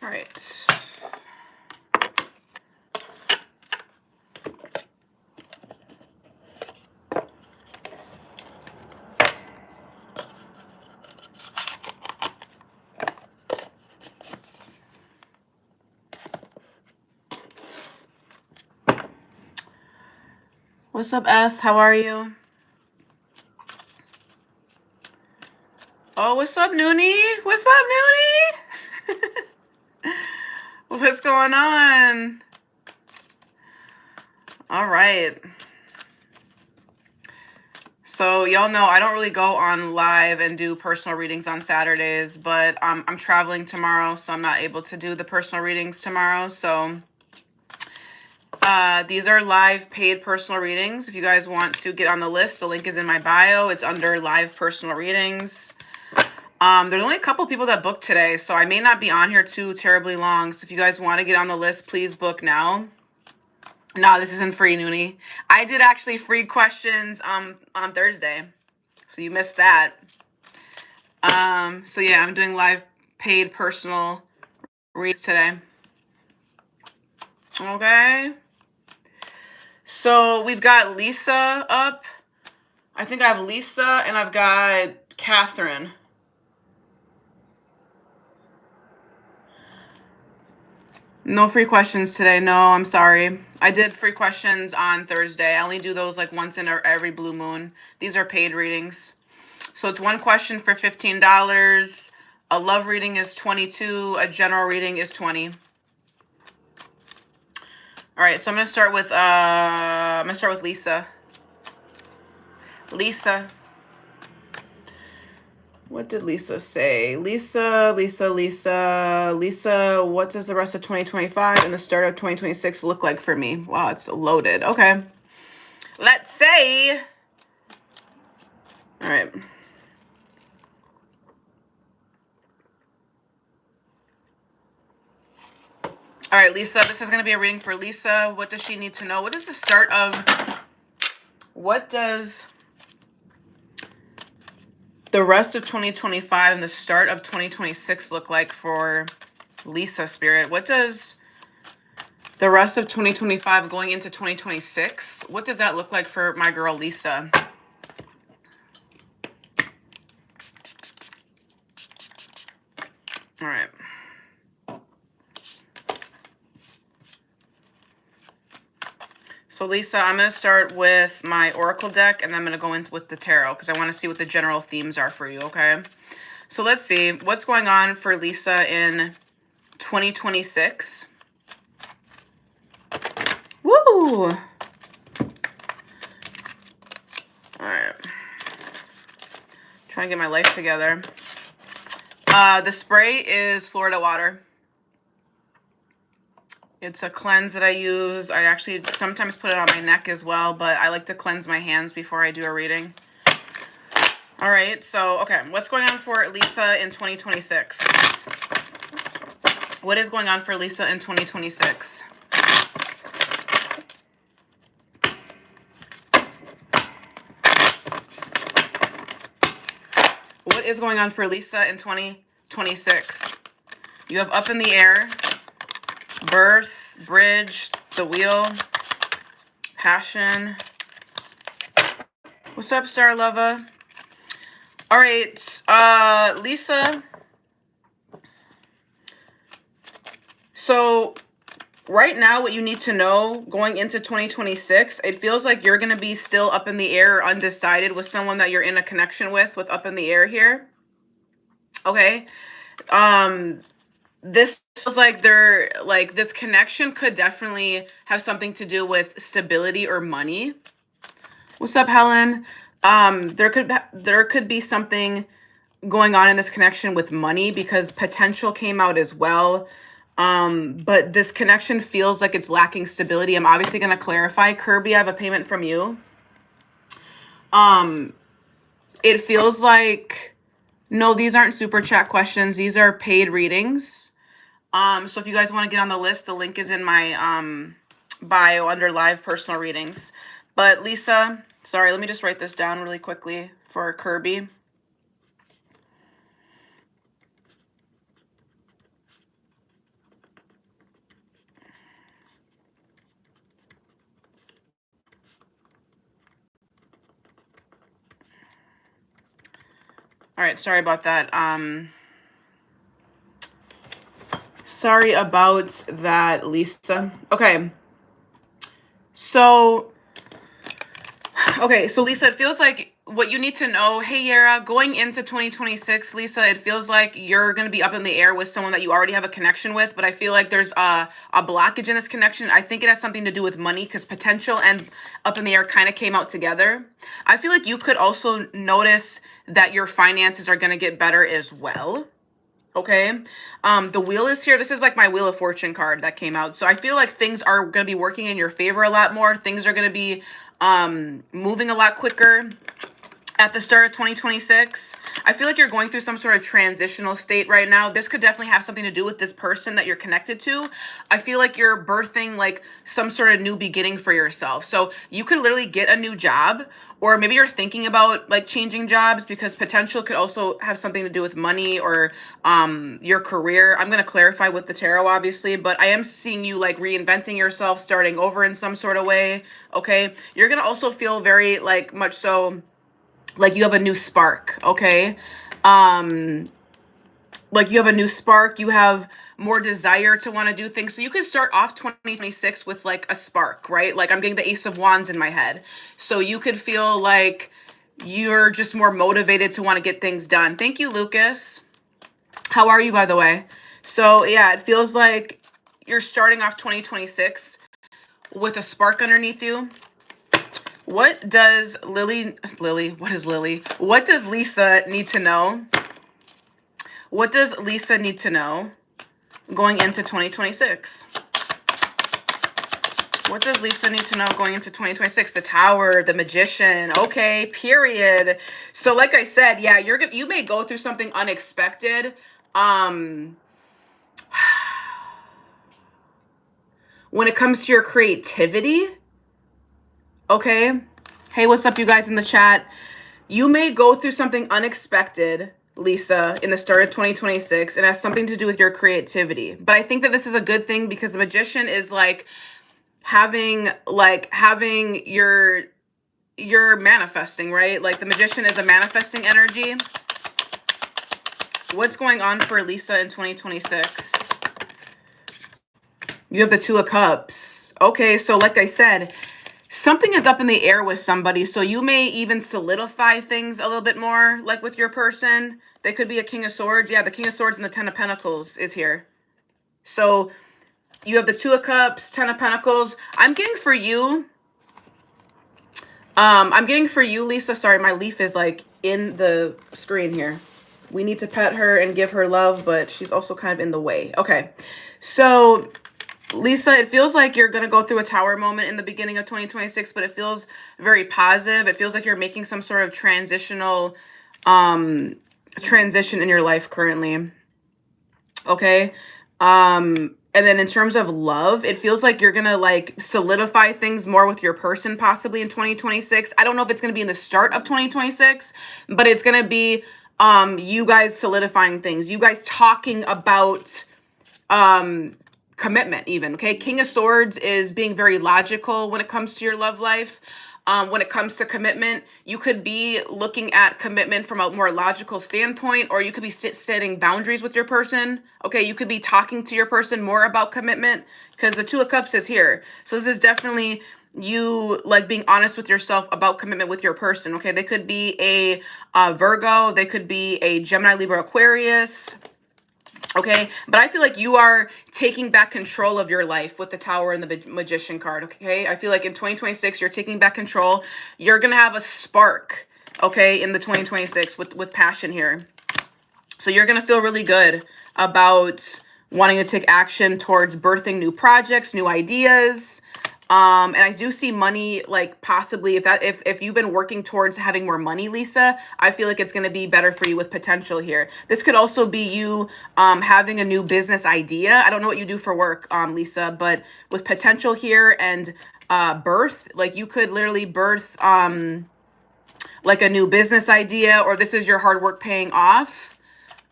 All right. What's up, S? How are you? Oh, what's up, Noonie? What's up, Noonie? What's going on? All right. So y'all know I don't really go on live and do personal readings on Saturdays, but I'm traveling tomorrow, so I'm not able to do the personal readings tomorrow. So these are live paid personal readings. If you guys want to get on the list, the link is in my bio. It's under live personal readings. There's only a couple people that booked today, so I may not be on here too terribly long. So if you guys want to get on the list, please book now. No, this isn't free, Noonie. I did actually free questions on Thursday, so you missed that. So yeah, I'm doing live paid personal reads today. Okay. So we've got Lisa up. I think I have Lisa and I've got Catherine. No free questions today. No, I'm sorry. I did free questions on Thursday. I only do those like once in every blue moon. These are paid readings. So it's one question for $15. A love reading is $22. A general reading is $20. All right, so I'm gonna start with Lisa. Lisa. What did Lisa say? Lisa, what does the rest of 2025 and the start of 2026 look like for me? Wow, it's loaded. Okay. Let's say. All right. All right, Lisa, this is going to be a reading for Lisa. What does she need to know? What does the rest of 2025 and the start of 2026 look like for Lisa, Spirit? What does the rest of 2025 going into 2026, what does that look like for my girl, Lisa? All right. So Lisa, I'm going to start with my Oracle deck, and then I'm going to go in with the tarot because I want to see what the general themes are for you, okay? So let's see. What's going on for Lisa in 2026? Woo! All right. Trying to get my life together. The spray is Florida water. It's a cleanse that I use. I actually sometimes put it on my neck as well, but I like to cleanse my hands before I do a reading. All right, so, okay, what's going on for Lisa in 2026? What is going on for Lisa in 2026? What is going on for Lisa in 2026? You have up in the air, birth, bridge, the wheel, passion. What's up, Star Lova? All right, Lisa. So right now, what you need to know going into 2026, it feels like you're going to be still up in the air or undecided with someone that you're in a connection with up in the air here. Okay. This feels like this connection could definitely have something to do with stability or money. What's up, Helen? There could be something going on in this connection with money because potential came out as well. But this connection feels like it's lacking stability. I'm obviously going to clarify. Kirby, I have a payment from you. It feels like, no, these aren't super chat questions. These are paid readings. So if you guys want to get on the list, the link is in my bio under live personal readings. But Lisa, sorry, let me just write this down really quickly for Kirby. . All right, sorry about that. Sorry about that, Lisa. Okay. So Lisa, it feels like what you need to know, hey Yara, going into 2026, Lisa, it feels like you're going to be up in the air with someone that you already have a connection with, but I feel like there's a blockage in this connection. I think it has something to do with money, because potential and up in the air kind of came out together. I feel like you could also notice that your finances are going to get better as well. Okay. The wheel is here. This is like my Wheel of Fortune card that came out. So I feel like things are going to be working in your favor a lot more. Things are going to be moving a lot quicker at the start of 2026. I feel like you're going through some sort of transitional state right now. This could definitely have something to do with this person that you're connected to. I feel like you're birthing like some sort of new beginning for yourself. So you could literally get a new job, or maybe you're thinking about like changing jobs, because potential could also have something to do with money or your career. I'm going to clarify with the tarot, obviously, but I am seeing you like reinventing yourself, starting over in some sort of way. Okay. You're going to also feel very like much so like you have a new spark. Okay. Like you have a new spark, you have more desire to want to do things. So you could start off 2026 with like a spark, right? Like I'm getting the Ace of Wands in my head. So you could feel like you're just more motivated to want to get things done. Thank you, Lucas. How are you, by the way? So yeah, it feels like you're starting off 2026 with a spark underneath you. What does what is Lily? What does Lisa need to know? What does Lisa need to know going into 2026? What does Lisa need to know going into 2026? The Tower, the Magician. Okay, period. So like I said, yeah, you may go through something unexpected. When it comes to your creativity, okay? Hey, what's up, you guys in the chat? You may go through something unexpected, Lisa, in the start of 2026, and has something to do with your creativity. But I think that this is a good thing, because the Magician is like having you're manifesting, right? Like the Magician is a manifesting energy. What's going on for Lisa in 2026? You have the Two of Cups. Okay, so like I said, something is up in the air with somebody. So you may even solidify things a little bit more, like with your person. They could be a King of Swords. Yeah, the King of Swords and the Ten of Pentacles is here. So you have the Two of Cups, Ten of Pentacles. I'm getting for you, Lisa. Sorry, my leaf is like in the screen here. We need to pet her and give her love, but she's also kind of in the way. Okay, so Lisa, it feels like you're going to go through a tower moment in the beginning of 2026, but it feels very positive. It feels like you're making some sort of transitional transition in your life currently. Okay. And then in terms of love, it feels like you're going to like solidify things more with your person possibly in 2026. I don't know if it's going to be in the start of 2026, but it's going to be you guys solidifying things, you guys talking about commitment even. Okay. King of Swords is being very logical when it comes to your love life. When it comes to commitment, you could be looking at commitment from a more logical standpoint, or you could be setting boundaries with your person. Okay. You could be talking to your person more about commitment, because the Two of Cups is here. So this is definitely you like being honest with yourself about commitment with your person. Okay. They could be a Virgo. They could be a Gemini, Libra, Aquarius. Okay, but I feel like you are taking back control of your life with the Tower and the Magician card. Okay, I feel like in 2026 you're taking back control. You're gonna have a spark, okay, in the 2026 with passion here. So you're gonna feel really good about wanting to take action towards birthing new projects, new ideas. And I do see money, like possibly if you've been working towards having more money, Lisa, I feel like it's going to be better for you with potential here. This could also be you having a new business idea. I don't know what you do for work, Lisa, but with potential here and birth, like you could literally birth like a new business idea, or this is your hard work paying off.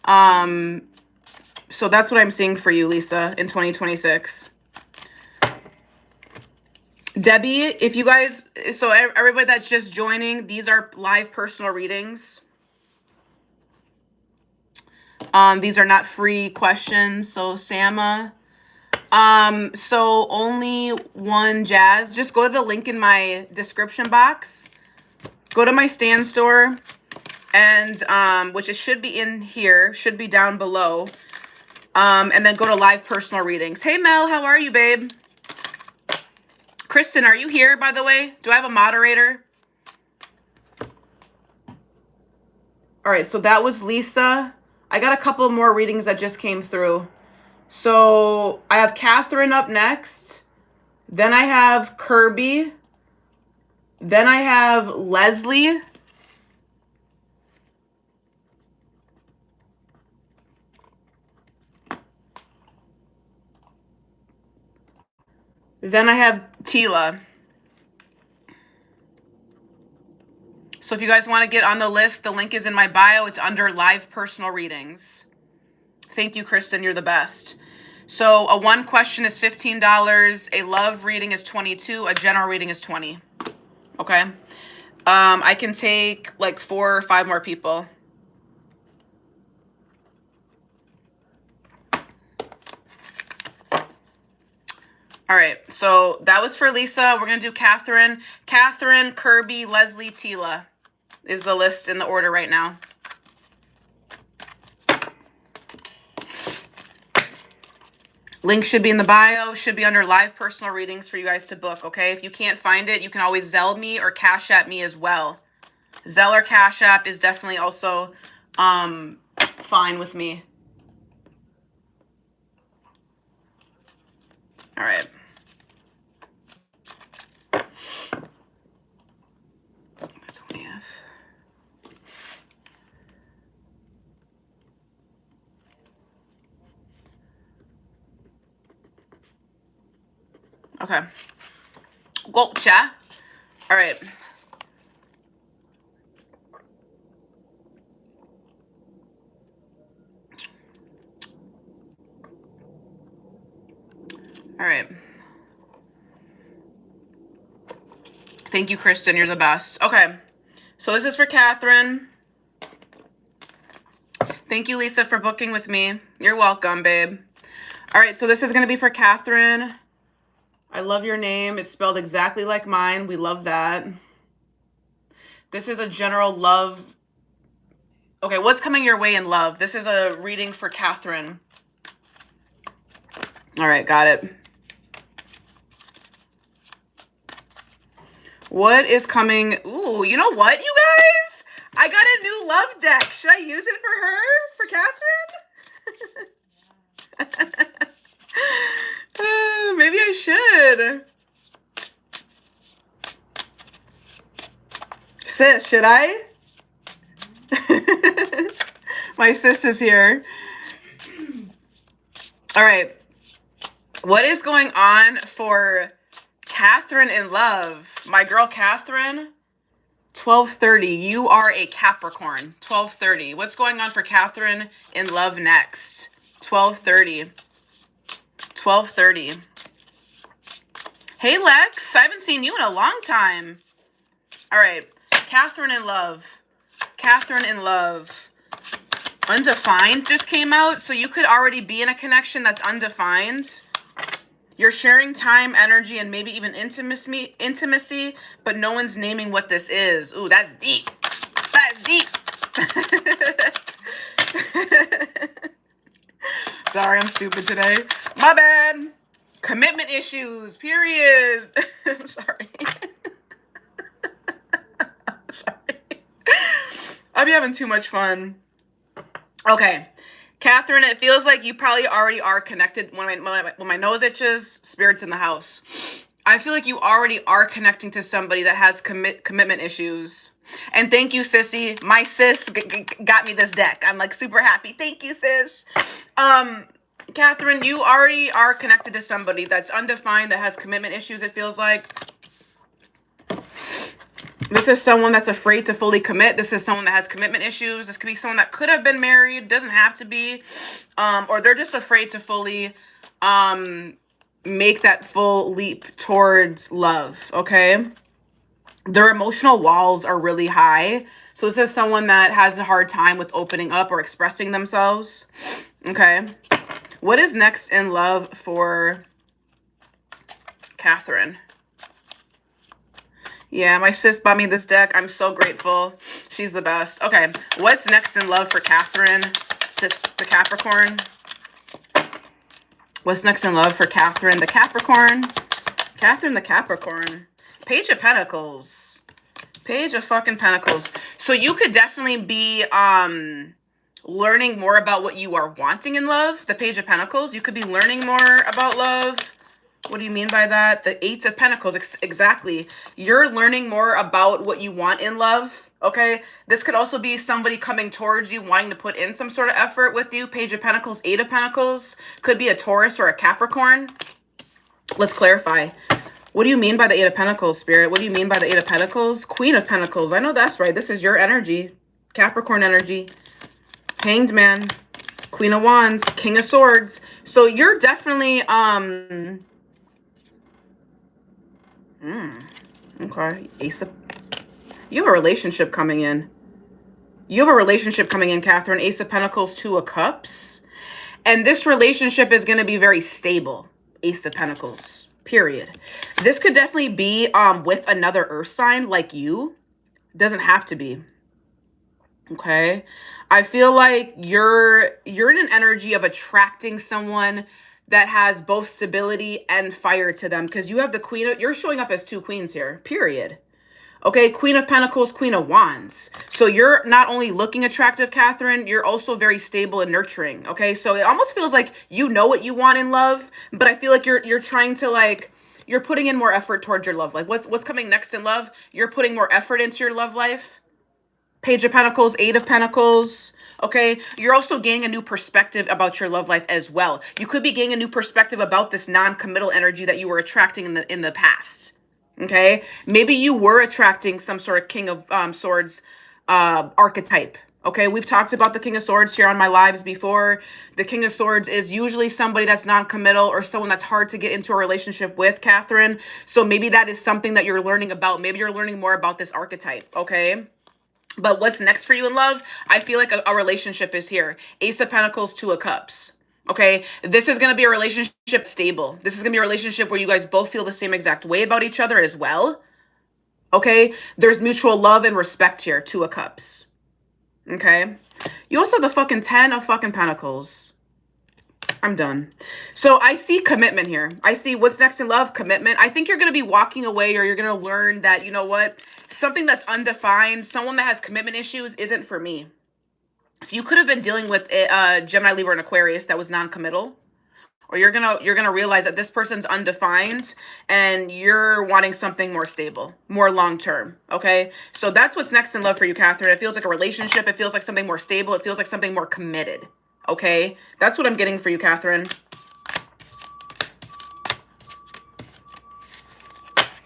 So that's what I'm seeing for you, Lisa, in 2026. Debbie, if you guys, so everybody that's just joining, these are live personal readings. These are not free questions. So Sama. So only one Jazz. Just go to the link in my description box. Go to my stand store, and which it should be in here, should be down below. And then go to live personal readings. Hey Mel, how are you, babe? Kristen, are you here, by the way? Do I have a moderator? All right, so that was Lisa. I got a couple more readings that just came through. So I have Catherine up next. Then I have Kirby. Then I have Leslie. Then I have Tila. So if you guys want to get on the list, the link is in my bio. It's under live personal readings. Thank you, Kristen. You're the best. So a one question is $15. A love reading is $22. A general reading is $20. Okay. I can take like 4 or 5 more people. All right, so that was for Lisa. We're going to do Catherine. Catherine, Kirby, Leslie, Tila is the list in the order right now. Link should be in the bio, should be under live personal readings for you guys to book, okay? If you can't find it, you can always Zelle me or Cashapp me as well. Zelle or Cashapp is definitely also fine with me. All right. Okay. Gotcha. All right. All right. Thank you, Kristen. You're the best. Okay. So this is for Catherine. Thank you, Lisa, for booking with me. You're welcome, babe. All right. So this is going to be for Catherine. I love your name. It's spelled exactly like mine. We love that. This is a general love. Okay, what's coming your way in love? This is a reading for Catherine. All right, got it. What is coming? Ooh, you know what, you guys? I got a new love deck. Should I use it for her? For Catherine? Maybe I should. Sis, should I? My sis is here. All right. What is going on for Catherine in love? My girl Catherine, 1230. You are a Capricorn. 1230. What's going on for Catherine in love next? 1230. 1230. Hey, Lex. I haven't seen you in a long time. All right. Catherine in love. Catherine in love. Undefined just came out. So you could already be in a connection that's undefined. You're sharing time, energy, and maybe even intimacy, but no one's naming what this is. Ooh, that's deep. That's deep. Sorry, I'm stupid today. My bad. Commitment issues, period. I'm sorry. Sorry. I'll be having too much fun. Okay. Catherine, it feels like you probably already are connected. When my nose itches, spirit's in the house. I feel like you already are connecting to somebody that has commitment issues. And thank you, sissy. My sis got me this deck. I'm like super happy. Thank you, sis. Catherine, you already are connected to somebody that's undefined, that has commitment issues, it feels like. This is someone that's afraid to fully commit. This is someone that has commitment issues. This could be someone that could have been married, doesn't have to be. Or they're just afraid to fully make that full leap towards love, okay? Their emotional walls are really high. So this is someone that has a hard time with opening up or expressing themselves. Okay. What is next in love for Catherine? Yeah, my sis bought me this deck. I'm so grateful. She's the best. Okay. What's next in love for Catherine? The Capricorn. What's next in love for Catherine, the Capricorn? Catherine, the Capricorn. Page of Pentacles. Page of fucking Pentacles. So you could definitely be learning more about what you are wanting in love. The Page of Pentacles. You could be learning more about love. What do you mean by that? The Eight of Pentacles. Exactly. You're learning more about what you want in love. Okay. This could also be somebody coming towards you, wanting to put in some sort of effort with you. Page of Pentacles, Eight of Pentacles. Could be a Taurus or a Capricorn. Let's clarify. What do you mean by the Eight of Pentacles, Spirit? What do you mean by the Eight of Pentacles? Queen of Pentacles. I know that's right. This is your energy. Capricorn energy. Hanged Man. Queen of Wands. King of Swords. So you're definitely, okay. Ace of... You have a relationship coming in. You have a relationship coming in, Catherine. Ace of Pentacles, Two of Cups. And this relationship is going to be very stable. Ace of Pentacles. Period. This could definitely be with another earth sign like you. Doesn't have to be. Okay. I feel like you're in an energy of attracting someone that has both stability and fire to them, because you have the queen of, you're showing up as two queens here. Period. Okay, Queen of Pentacles, Queen of Wands. So you're not only looking attractive, Catherine, you're also very stable and nurturing. Okay, so it almost feels like you know what you want in love, but I feel like you're trying to, like, you're putting in more effort towards your love life. What's coming next in love? You're putting more effort into your love life. Page of Pentacles, Eight of Pentacles. Okay, you're also gaining a new perspective about your love life as well. You could be gaining a new perspective about this non-committal energy that you were attracting in the past. Okay, maybe you were attracting some sort of King of Swords archetype. Okay, we've talked about the King of Swords here on my lives before. The King of Swords is usually somebody that's non-committal or someone that's hard to get into a relationship with, Catherine. So maybe that is something that you're learning about. Maybe you're learning more about this archetype. Okay, but what's next for you in love? I feel like a relationship is here. Ace of Pentacles, Two of Cups. Okay, this is going to be a relationship stable. This is going to be a relationship where you guys both feel the same exact way about each other as well. Okay, there's mutual love and respect here. Two of Cups. Okay, you also have the fucking 10 of fucking Pentacles. I'm done. So I see commitment here. I see what's next in love, commitment. I think you're going to be walking away, or you're going to learn that, you know what, something that's undefined, someone that has commitment issues isn't for me. So you could have been dealing with Gemini, Libra, and Aquarius that was non-committal, or you're gonna realize that this person's undefined and you're wanting something more stable, more long-term. Okay, so that's what's next in love for you, Catherine. It feels like a relationship. It feels like something more stable. It feels like something more committed. Okay, that's what I'm getting for you, Catherine.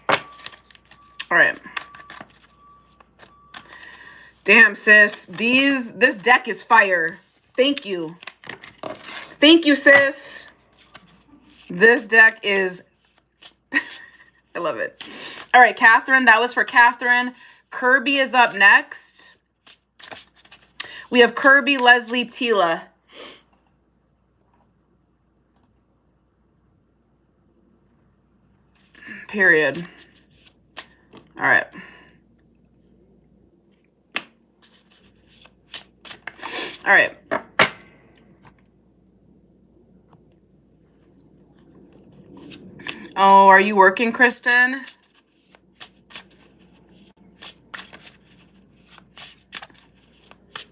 All right. Damn, sis. This deck is fire. Thank you. Thank you, sis. This deck is... I love it. All right, Catherine. That was for Catherine. Kirby is up next. We have Kirby, Leslie, Tila. Period. All right. All right. Oh, are you working, Kristen?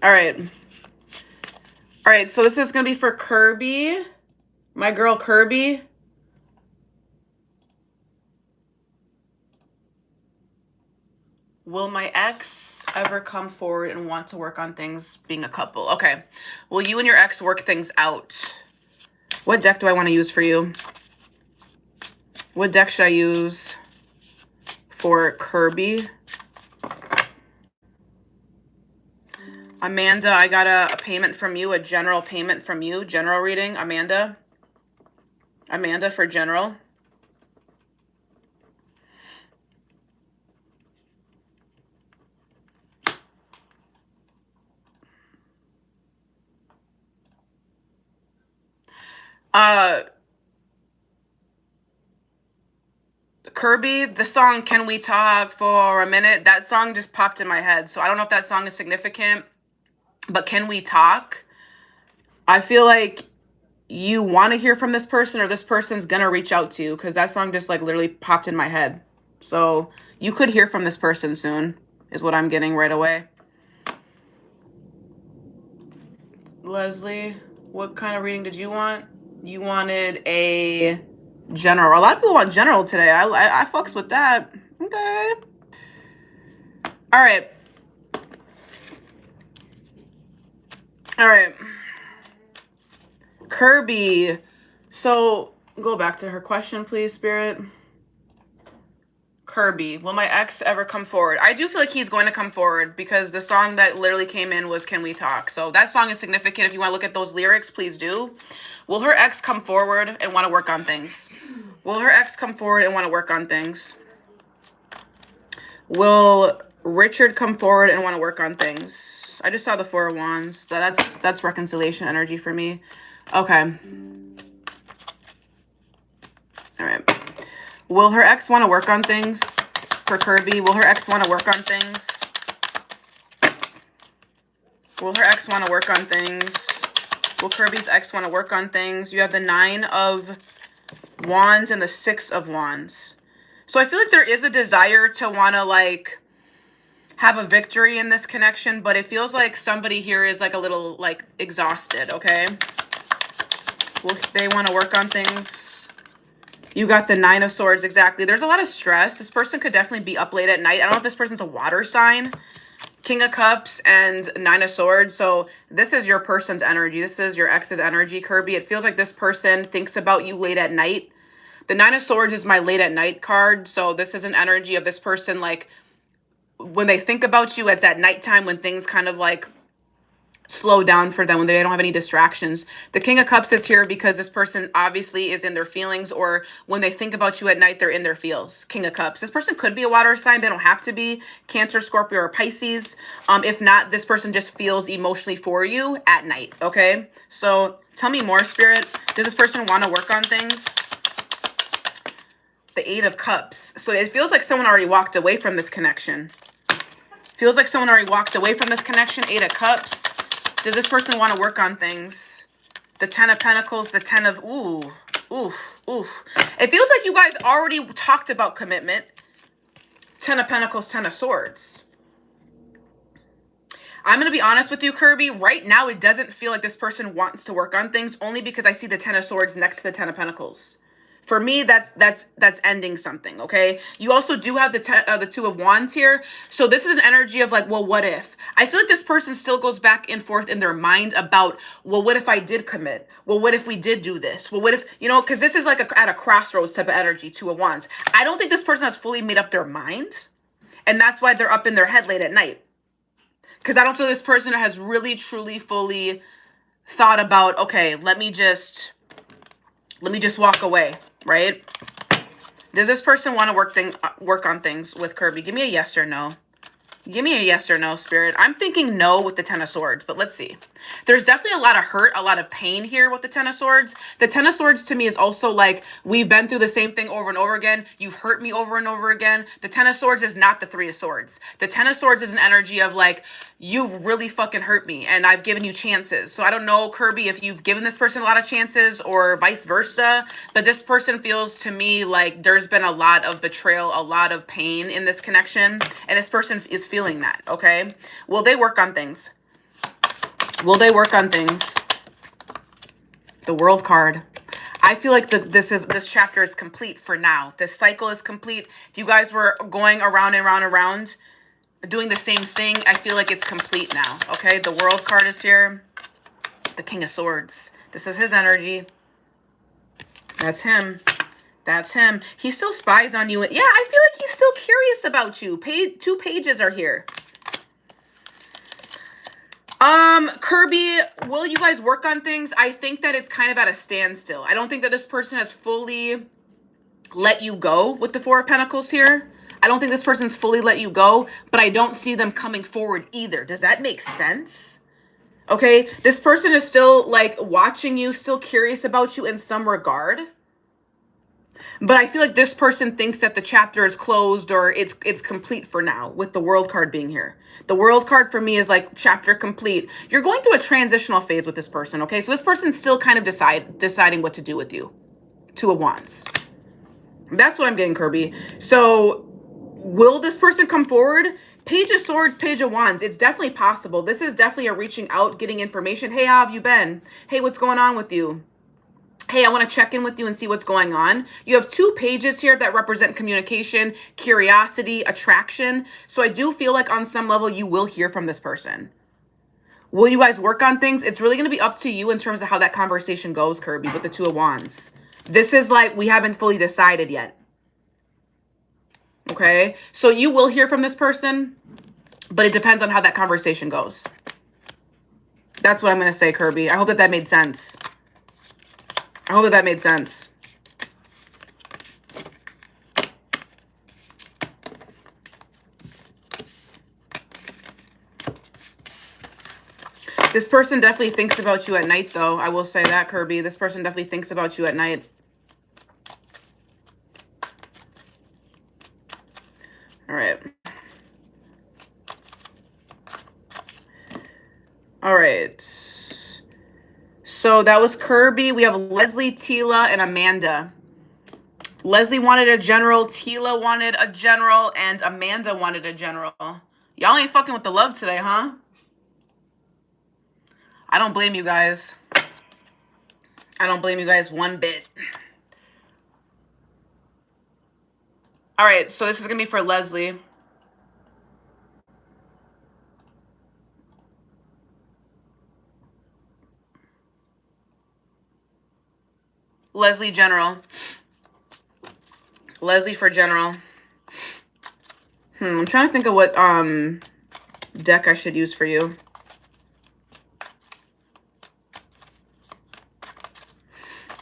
All right. All right, so this is going to be for Kirby. My girl, Kirby. Will my ex ever come forward and want to work on things being a couple? Okay. Will you and your ex work things out? What deck do I want to use for you? What deck should I use for Kirby? Amanda, I got a payment from you, a general payment from you. General reading, Amanda. Amanda for general. Kirby, the song Can We Talk for a Minute, that song just popped in my head. So I don't know if that song is significant, but Can We Talk? I feel like you want to hear from this person, or this person's gonna reach out to you, because that song just like literally popped in my head. So you could hear from this person soon, is what I'm getting right away. Leslie, what kind of reading did you want? You wanted a general. A lot of people want general today. I fucks with that. Okay. All right. All right. Kirby. So go back to her question, please, Spirit. Kirby, will my ex ever come forward? I do feel like he's going to come forward, because the song that literally came in was Can We Talk? So that song is significant. If you want to look at those lyrics, please do. Will her ex come forward and want to work on things? Will her ex come forward and want to work on things? Will Richard come forward and want to work on things? I just saw the Four of Wands. That's reconciliation energy for me. Okay. All right. Will her ex want to work on things for Kirby? Will her ex want to work on things? Will her ex want to work on things? Will Kirby's ex want to work on things? You have the Nine of Wands and the Six of Wands. So I feel like there is a desire to want to like have a victory in this connection, but it feels like somebody here is like a little like exhausted, okay? Will they want to work on things? You got the Nine of Swords, exactly. There's a lot of stress. This person could definitely be up late at night. I don't know if this person's a water sign. King of Cups and Nine of Swords. So this is your person's energy. This is your ex's energy, Kirby. It feels like this person thinks about you late at night. The Nine of Swords is my late at night card. So this is an energy of this person, like, when they think about you, it's at nighttime when things kind of like slow down for them, when they don't have any distractions. The King of Cups is here because this person obviously is in their feelings, or when they think about you at night, they're in their feels. King of Cups. This person could be a water sign. They don't have to be Cancer, Scorpio, or Pisces. If not, this person just feels emotionally for you at night, okay? So tell me more, Spirit. Does this person want to work on things? The Eight of Cups. So it feels like someone already walked away from this connection. Feels like someone already walked away from this connection. Eight of Cups. Does this person want to work on things? The Ten of Pentacles, the Ten of... Ooh. It feels like you guys already talked about commitment. Ten of Pentacles, Ten of Swords. I'm going to be honest with you, Kirby. Right now, it doesn't feel like this person wants to work on things, only because I see the Ten of Swords next to the Ten of Pentacles. For me, that's ending something, okay? You also do have the Two of Wands here. So this is an energy of like, well, what if? I feel like this person still goes back and forth in their mind about, well, what if I did commit? Well, what if we did do this? Well, what if, you know, because this is like at a crossroads type of energy, Two of Wands. I don't think this person has fully made up their mind. And that's why they're up in their head late at night. Because I don't feel this person has really, truly, fully thought about, okay, let me just walk away. Right? Does this person want to work on things with Kirby? Give me a yes or no. Give me a yes or no, Spirit. I'm thinking no with the Ten of Swords, but let's see. There's definitely a lot of hurt, a lot of pain here with the Ten of Swords. The Ten of Swords to me is also like, we've been through the same thing over and over again. You've hurt me over and over again. The Ten of Swords is not the Three of Swords. The Ten of Swords is an energy of like, you've really fucking hurt me and I've given you chances. So I don't know, Kirby, if you've given this person a lot of chances or vice versa, but this person feels to me like there's been a lot of betrayal, a lot of pain in this connection, and this person is feeling that, okay? Will they work on things? Will they work on things? The World card. I feel like this chapter is complete for now. This cycle is complete. If you guys were going around and around and around, doing the same thing, I feel like it's complete now, okay? The World card is here. The King of Swords. This is his energy. That's him. That's him. He still spies on you. Yeah, I feel like he's still curious about you. Two pages are here. Kirby, will you guys work on things? I think that it's kind of at a standstill. I don't think that this person has fully let you go with the Four of Pentacles here. I don't think this person's fully let you go, but I don't see them coming forward either. Does that make sense? Okay, this person is still like watching you, still curious about you in some regard. But I feel like this person thinks that the chapter is closed or it's complete for now, with the world card being here. The world card for me is like chapter complete. You're going through a transitional phase with this person, okay? So this person's still kind of deciding what to do with you. Two of Wands. That's what I'm getting, Kirby. So will this person come forward? Page of Swords, Page of Wands. It's definitely possible. This is definitely a reaching out, getting information. Hey, how have you been? Hey, what's going on with you? Hey, I want to check in with you and see what's going on. You have two pages here that represent communication, curiosity, attraction. So I do feel like on some level you will hear from this person. Will you guys work on things? It's really going to be up to you in terms of how that conversation goes, Kirby, with the Two of Wands. This is like we haven't fully decided yet. Okay? So you will hear from this person, but it depends on how that conversation goes. That's what I'm going to say, Kirby. I hope that made sense. I hope that made sense. This person definitely thinks about you at night, though. I will say that, Kirby. This person definitely thinks about you at night. All right. All right. So that was Kirby. We have Leslie, Tila, and Amanda. Leslie wanted a general, Tila wanted a general, and Amanda wanted a general. Y'all ain't fucking with the love today, huh? I don't blame you guys. I don't blame you guys one bit. All right, so this is going to be for Leslie. Leslie, general. Leslie for general. I'm trying to think of what deck I should use for you.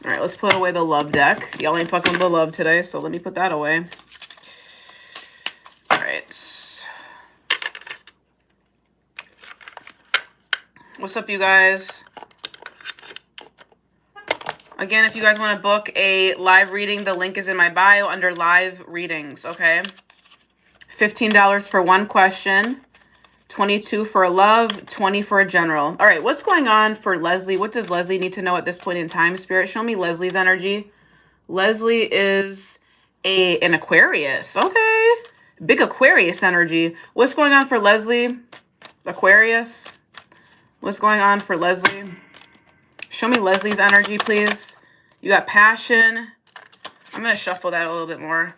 All right, let's put away the love deck. Y'all ain't fucking with the love today, so let me put that away. All right. What's up, you guys? Again, if you guys want to book a live reading, the link is in my bio under live readings, okay? $15 for one question, $22 for a love, $20 for a general. All right, what's going on for Leslie? What does Leslie need to know at this point in time? Spirit, show me Leslie's energy. Leslie is an Aquarius. Okay. Big Aquarius energy. What's going on for Leslie? Aquarius. What's going on for Leslie? Show me Leslie's energy, please. You got passion. I'm going to shuffle that a little bit more.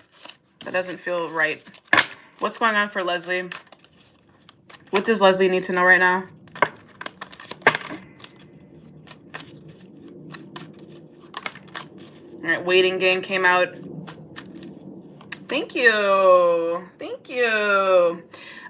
That doesn't feel right. What's going on for Leslie? What does Leslie need to know right now? All right, waiting game came out. Thank you. Thank you.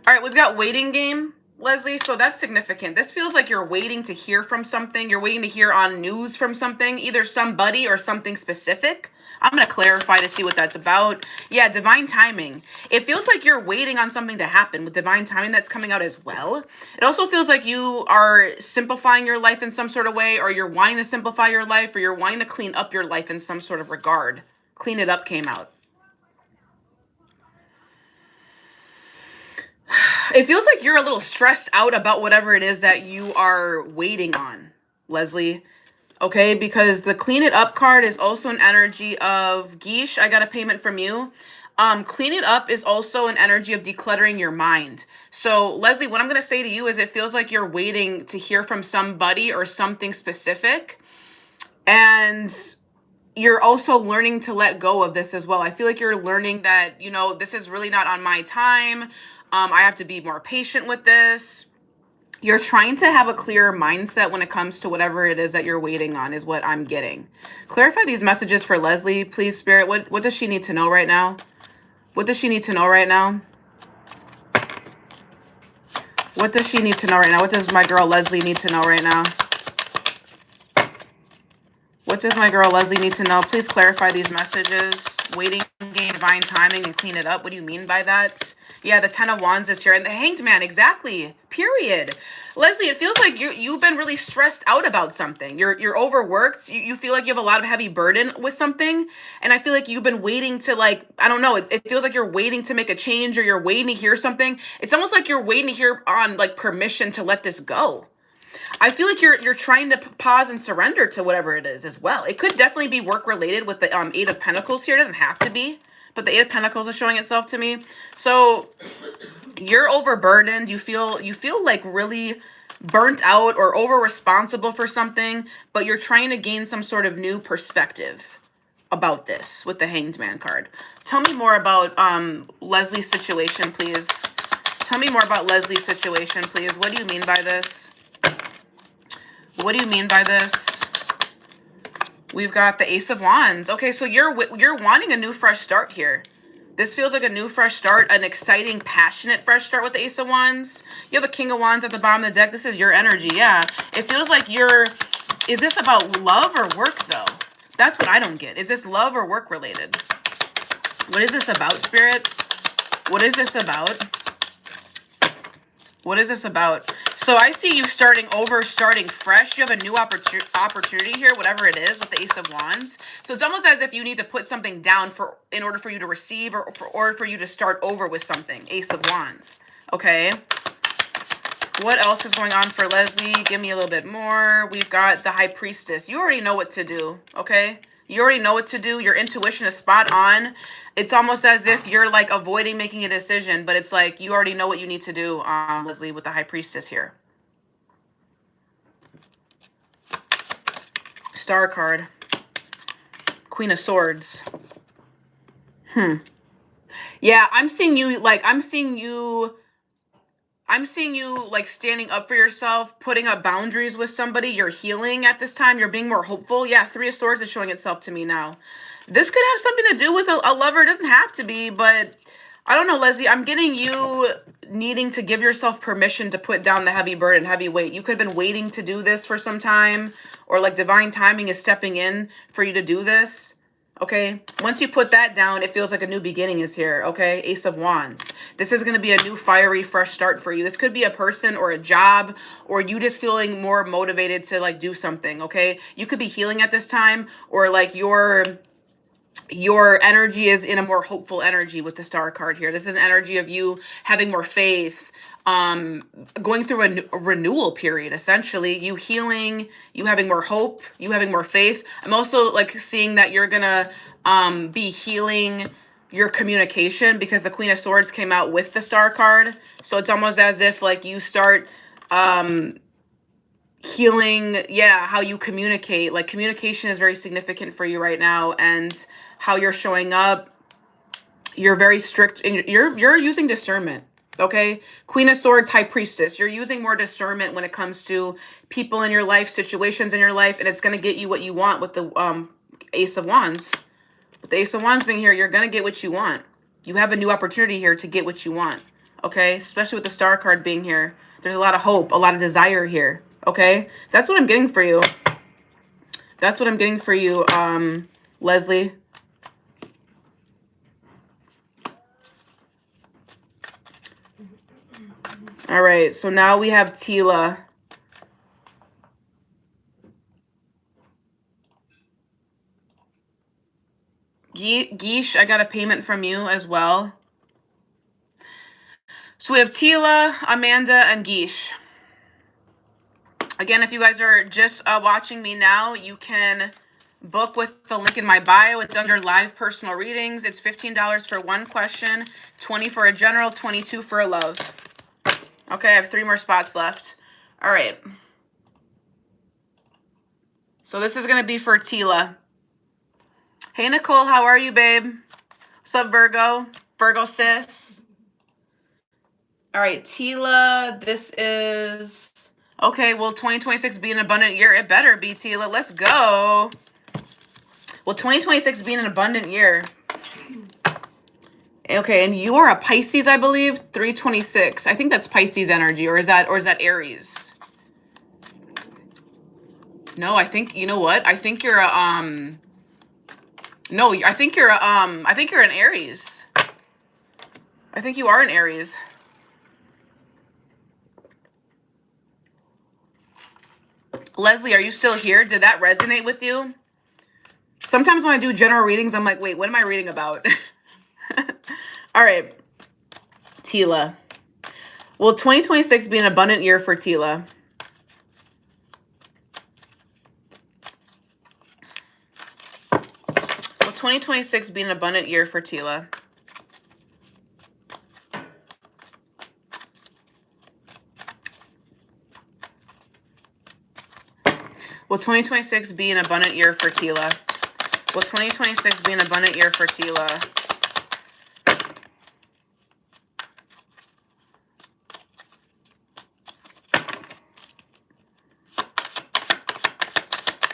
All right, we've got waiting game. Leslie, so that's significant. This feels like you're waiting to hear from something. You're waiting to hear on news from something, either somebody or something specific. I'm going to clarify to see what that's about. Yeah, divine timing. It feels like you're waiting on something to happen with divine timing that's coming out as well. It also feels like you are simplifying your life in some sort of way, or you're wanting to simplify your life, or you're wanting to clean up your life in some sort of regard. Clean it up came out. It feels like you're a little stressed out about whatever it is that you are waiting on, Leslie. Okay, because the clean it up card is also an energy of, Geesh, I got a payment from you. Clean it up is also an energy of decluttering your mind. So, Leslie, what I'm going to say to you is it feels like you're waiting to hear from somebody or something specific. And you're also learning to let go of this as well. I feel like you're learning that, you know, this is really not on my time. I have to be more patient with this. You're trying to have a clearer mindset when it comes to whatever it is that you're waiting on is what I'm getting. Clarify these messages for Leslie, please, Spirit. What does she need to know right now? What does she need to know right now? What does she need to know right now? What does my girl Leslie need to know right now? What does my girl Leslie need to know? Please clarify these messages. Waiting game, divine timing, and clean it up. What do you mean by that? Yeah, the 10 of Wands is here. And the Hanged Man, exactly. Period. Leslie, it feels like you've been really stressed out about something. You're overworked. You feel like you have a lot of heavy burden with something. And I feel like you've been waiting to, like, I don't know. It feels like you're waiting to make a change, or you're waiting to hear something. It's almost like you're waiting to hear on, like, permission to let this go. I feel like you're trying to pause and surrender to whatever it is as well. It could definitely be work related with the 8 of Pentacles here. It doesn't have to be, but the 8 of Pentacles is showing itself to me. So you're overburdened. You feel like really burnt out or over responsible for something, but you're trying to gain some sort of new perspective about this with the Hanged Man card. Tell me more about Leslie's situation, please. Tell me more about Leslie's situation, please. What do you mean by this? What do you mean by this? We've got the Ace of Wands. Okay, so you're wanting a new fresh start here. This feels like a new fresh start, an exciting, passionate fresh start with the Ace of Wands. You have a King of Wands at the bottom of the deck. This is your energy, yeah. It feels like is this about love or work, though? That's what I don't get. Is this love or work related? What is this about, Spirit? What is this about? What is this about? So I see you starting over, starting fresh. You have a new opportunity here, whatever it is, with the Ace of Wands. So it's almost as if you need to put something down in order for you to receive, or for you to start over with something. Ace of Wands. Okay. What else is going on for Leslie? Give me a little bit more. We've got the High Priestess. You already know what to do, okay? You already know what to do. Your intuition is spot on. It's almost as if you're, like, avoiding making a decision, but it's like you already know what you need to do, Leslie, with the High Priestess here. Star card. Queen of Swords. Yeah, I'm seeing you, like, standing up for yourself, putting up boundaries with somebody. You're healing at this time. You're being more hopeful. Yeah, Three of Swords is showing itself to me now. This could have something to do with a lover. It doesn't have to be, but I don't know, Leslie. I'm getting you needing to give yourself permission to put down the heavy burden, heavy weight. You could have been waiting to do this for some time, or like divine timing is stepping in for you to do this. Okay, once you put that down, it feels like a new beginning is here. Okay, Ace of Wands. This is going to be a new fiery, fresh start for you. This could be a person or a job, or you just feeling more motivated to, like, do something. Okay, you could be healing at this time, or like your energy is in a more hopeful energy with the Star card here. This is an energy of you having more faith, going through a renewal period, essentially. You healing, you having more hope, you having more faith. I'm also, like, seeing that you're gonna be healing your communication, because the Queen of Swords came out with the Star card. So it's almost as if, like, you start healing, yeah, how you communicate. Like, communication is very significant for you right now, and how you're showing up. You're very strict, and you're using discernment. Okay, Queen of Swords, High Priestess. You're using more discernment when it comes to people in your life, situations in your life, and it's going to get you what you want with the Ace of Wands. With the Ace of Wands being here, you're going to get what you want. You have a new opportunity here to get what you want. Okay, especially with the Star card being here. There's a lot of hope, a lot of desire here. Okay, that's what I'm getting for you. That's what I'm getting for you, Leslie. All right, so now we have Tila. Geesh, I got a payment from you as well. So we have Tila, Amanda, and Geesh. Again, if you guys are just watching me now, you can book with the link in my bio. It's under live personal readings. It's $15 for one question, $20 for a general, $22 for a love. Okay, I have 3 more spots left. All right. So this is going to be for Tila. Hey, Nicole, how are you, babe? What's up, Virgo? Virgo sis. All right, Tila, this is... Okay, will 2026 be an abundant year? It better be, Tila. Let's go. Will 2026 be an abundant year? Okay, and you are a Pisces, I believe. 326. I think that's Pisces energy, or is that Aries? No, I think, you know what? I think you're a no, I think you're an Aries. I think you are an Aries. Leslie, are you still here? Did that resonate with you? Sometimes when I do general readings, I'm like, wait, what am I reading about? All right. Tila. Will 2026 be an abundant year for Tila? Will 2026 be an abundant year for Tila? Will 2026 be an abundant year for Tila? Will 2026 be an abundant year for Tila?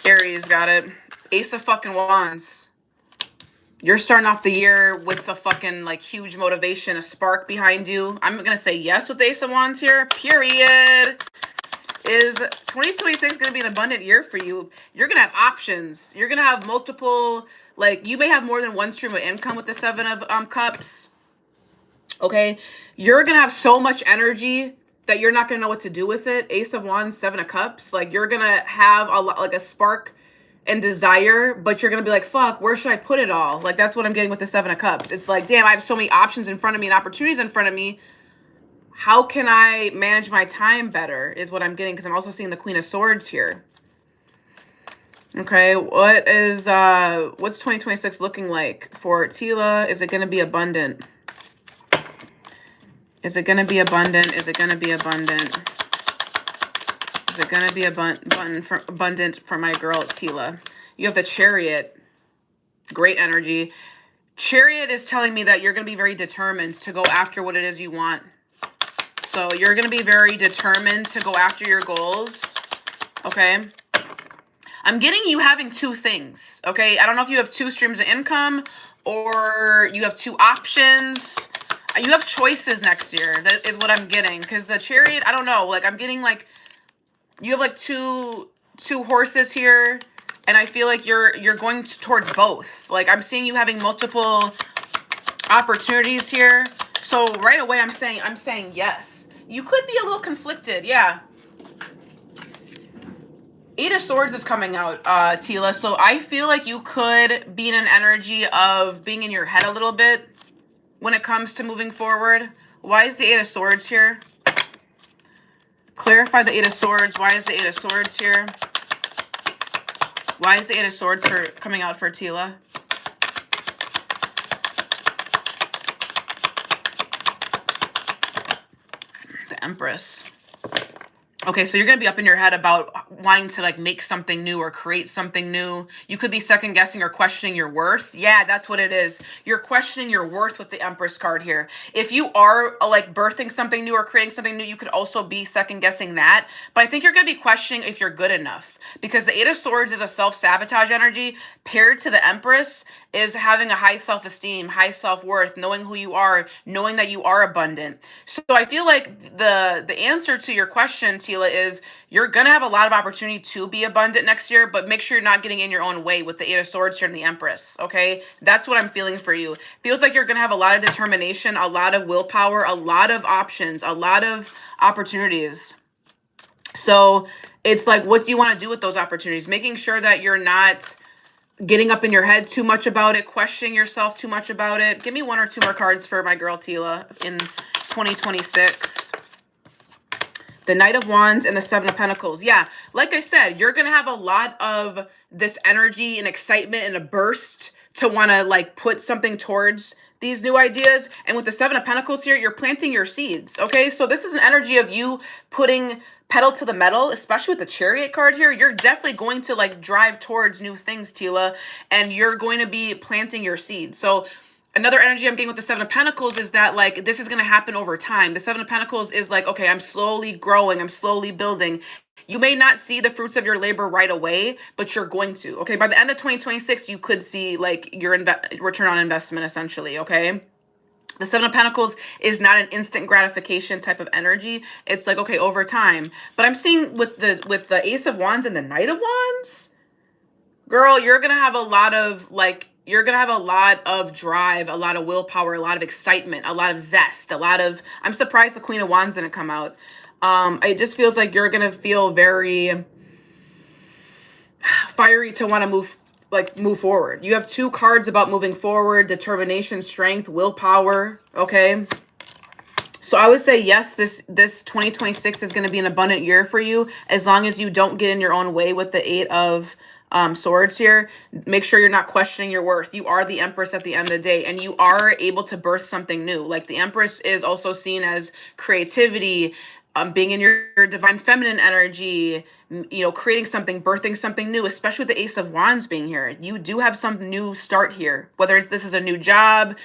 Aries, got it. Ace of fucking Wands. You're starting off the year with a fucking like huge motivation, a spark behind you. I'm going to say yes with the Ace of Wands here. Period. Is 2026 going to be an abundant year for you? You're going to have options. You're going to have multiple, like you may have more than one stream of income with the Seven of Cups. Okay. You're going to have so much energy that you're not going to know what to do with it. Ace of Wands, Seven of Cups. Like you're going to have a lot, like a spark and desire, but you're going to be like, fuck, where should I put it all? Like that's what I'm getting with the Seven of Cups. It's like, damn, I have so many options in front of me and opportunities in front of me. How can I manage my time better is what I'm getting, because I'm also seeing the Queen of Swords here. Okay, what's 2026 looking like for Tila? Is it going to be abundant? Is it going to be abundant? Is it going to be abundant? Is it going to be abundant for my girl Tila? You have the Chariot. Great energy. Chariot is telling me that you're going to be very determined to go after what it is you want. So you're going to be very determined to go after your goals. Okay. I'm getting you having two things. Okay. I don't know if you have two streams of income or you have two options. You have choices next year. That is what I'm getting. Because the Chariot, I don't know. Like I'm getting like, you have like two horses here. And I feel like you're going towards both. Like I'm seeing you having multiple opportunities here. So right away I'm saying yes. You could be a little conflicted, yeah. Eight of Swords is coming out, Tila. So I feel like you could be in an energy of being in your head a little bit when it comes to moving forward. Why is the Eight of Swords here? Clarify the Eight of Swords. Why is the Eight of Swords here? Why is the Eight of Swords coming out for Tila? The Empress. Okay, so you're going to be up in your head about wanting to like make something new or create something new. You could be second guessing or questioning your worth. Yeah, that's what it is. You're questioning your worth with the Empress card here. If you are like birthing something new or creating something new, you could also be second guessing that. But I think you're going to be questioning if you're good enough, because the Eight of Swords is a self-sabotage energy paired to the Empress is having a high self-esteem, high self-worth, knowing who you are, knowing that you are abundant. So I feel like the answer to your question, Tila, is you're going to have a lot of opportunity to be abundant next year, but make sure you're not getting in your own way with the Eight of Swords here and the Empress, okay? That's what I'm feeling for you. Feels like you're going to have a lot of determination, a lot of willpower, a lot of options, a lot of opportunities. So it's like, what do you want to do with those opportunities? Making sure that you're not getting up in your head too much about it, questioning yourself too much about it. Give me one or two more cards for my girl Tila in 2026. The Knight of Wands and the Seven of Pentacles. Yeah, like I said, you're going to have a lot of this energy and excitement and a burst to want to like put something towards these new ideas. And with the Seven of Pentacles here, you're planting your seeds. Okay, so this is an energy of you putting pedal to the metal, especially with the Chariot card here. You're definitely going to like drive towards new things, Tila, and you're going to be planting your seeds. So another energy I'm getting with the Seven of Pentacles is that like this is going to happen over time. The Seven of Pentacles is like, okay, I'm slowly growing, I'm slowly building. You may not see the fruits of your labor right away, but you're going to. Okay, by the end of 2026, you could see like your return on investment essentially. Okay. The Seven of Pentacles is not an instant gratification type of energy. It's like, okay, over time. But I'm seeing with the Ace of Wands and the Knight of Wands, girl, you're going to have a lot of like, you're going to have a lot of drive, a lot of willpower, a lot of excitement, a lot of zest, I'm surprised the Queen of Wands didn't come out. It just feels like you're going to feel very fiery to want to move forward. You have 2 cards about moving forward: determination, strength, willpower. Okay. So I would say, yes, this 2026 is going to be an abundant year for you, as long as you don't get in your own way with the 8 of Swords here. Make sure you're not questioning your worth. You are the Empress at the end of the day, and you are able to birth something new. Like, the Empress is also seen as creativity, being in your divine feminine energy, you know, creating something, birthing something new, especially with the Ace of Wands being here. You do have some new start here, whether this is a new job,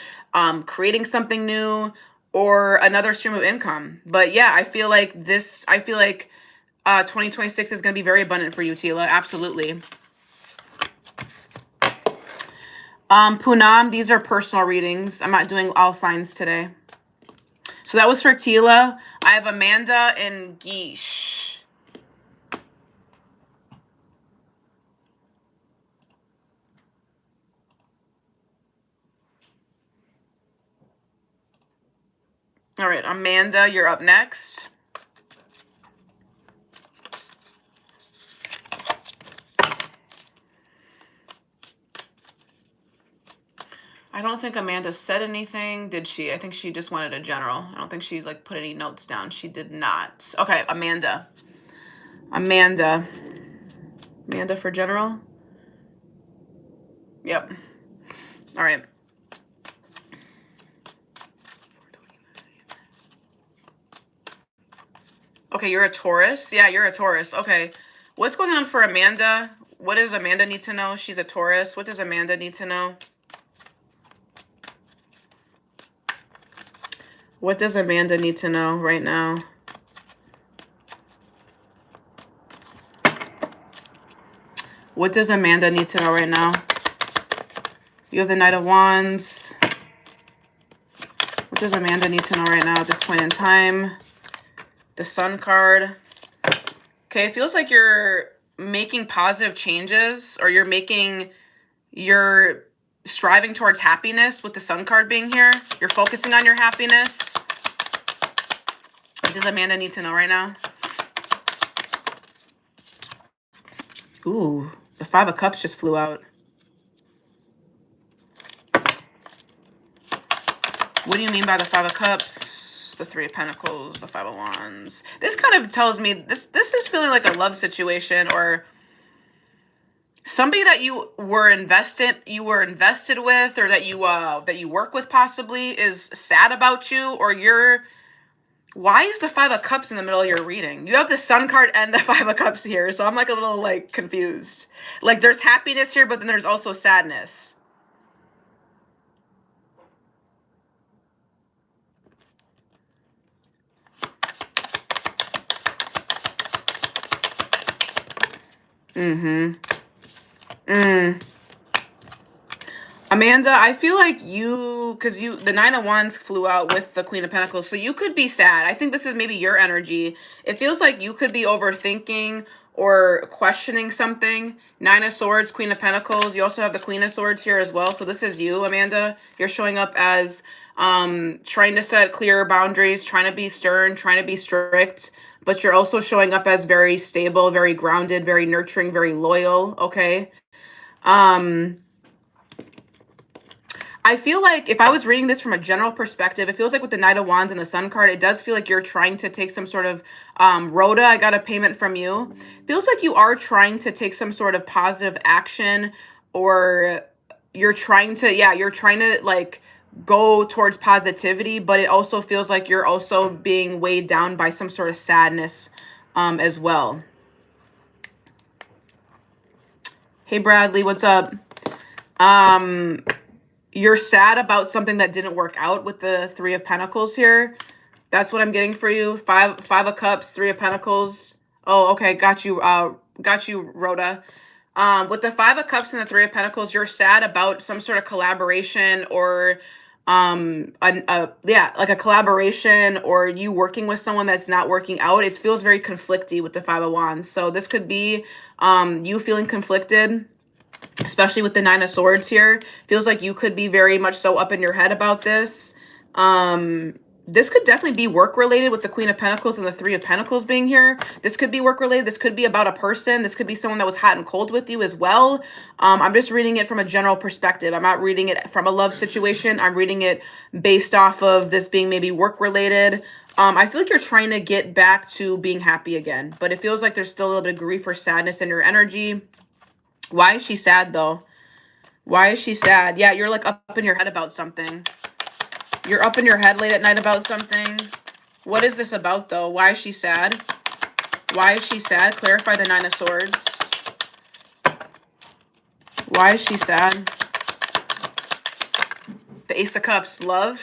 creating something new, or another stream of income. But yeah, I feel like 2026 is going to be very abundant for you, Tila. Absolutely. Poonam, these are personal readings. I'm not doing all signs today. So that was for Tila. I have Amanda and Geesh. All right, Amanda, you're up next. I don't think Amanda said anything, did she? I think she just wanted a general. I don't think she like put any notes down. She did not. Okay, Amanda. Amanda for general? Yep. All right. Okay, you're a Taurus. Yeah, you're a Taurus. Okay. What's going on for Amanda? What does Amanda need to know? She's a Taurus. What does Amanda need to know? What does Amanda need to know right now? What does Amanda need to know right now? You have the Knight of Wands. What does Amanda need to know right now at this point in time? The Sun card. Okay, it feels like you're making positive changes, or you're striving towards happiness with the Sun card being here. You're focusing on your happiness. What does Amanda need to know right now? Ooh, the 5 of Cups just flew out. What do you mean by the 5 of Cups? The 3 of Pentacles, the 5 of Wands. This kind of tells me this is feeling like a love situation, or somebody that you were invested with, or that you work with possibly is sad about you, or why is the 5 of Cups in the middle of your reading? You have the Sun card and the 5 of Cups here, so I'm like a little like confused. Like, there's happiness here, but then there's also sadness. Amanda, I feel like because the 9 of Wands flew out with the Queen of Pentacles, so you could be sad. I think this is maybe your energy. It feels like you could be overthinking or questioning something. 9 of Swords, Queen of Pentacles. You also have the Queen of Swords here as well. So this is you, Amanda. You're showing up as trying to set clear boundaries, trying to be stern, trying to be strict, but you're also showing up as very stable, very grounded, very nurturing, very loyal, okay? I feel like if I was reading this from a general perspective, it feels like with the Knight of Wands and the Sun card, it does feel like you're trying to take some sort of, Rhoda, I got a payment from you. Feels like you are trying to take some sort of positive action, or you're trying to like go towards positivity, but it also feels like you're also being weighed down by some sort of sadness as well. Hey Bradley, what's up? You're sad about something that didn't work out with the 3 of Pentacles here. That's what I'm getting for you. 5 of Cups, 3 of Pentacles. Oh, okay, got you, Rhoda. With the 5 of Cups and the 3 of Pentacles, you're sad about some sort of collaboration, or like a collaboration, or you working with someone that's not working out. It feels very conflicty with the 5 of Wands. So this could be you feeling conflicted. especially with the Nine of Swords here. Feels like you could be very much so up in your head about this. This could definitely be work related with the Queen of Pentacles and the Three of Pentacles being here. This could be work related. This could be about a person. This could be someone that was hot and cold with you as well. I'm just reading it from a general perspective. I'm not reading it from a love situation. I'm reading it based off of this being maybe work related. I feel like you're trying to get back to being happy again, but it feels like there's still a little bit of grief or sadness in your energy. Why is she sad though? Why is she sad? Yeah, you're like up in your head about something. You're up in your head late at night about something. What is this about though? Why is she sad? Why is she sad? Clarify the Nine of Swords. Why is she sad? The Ace of Cups. Love.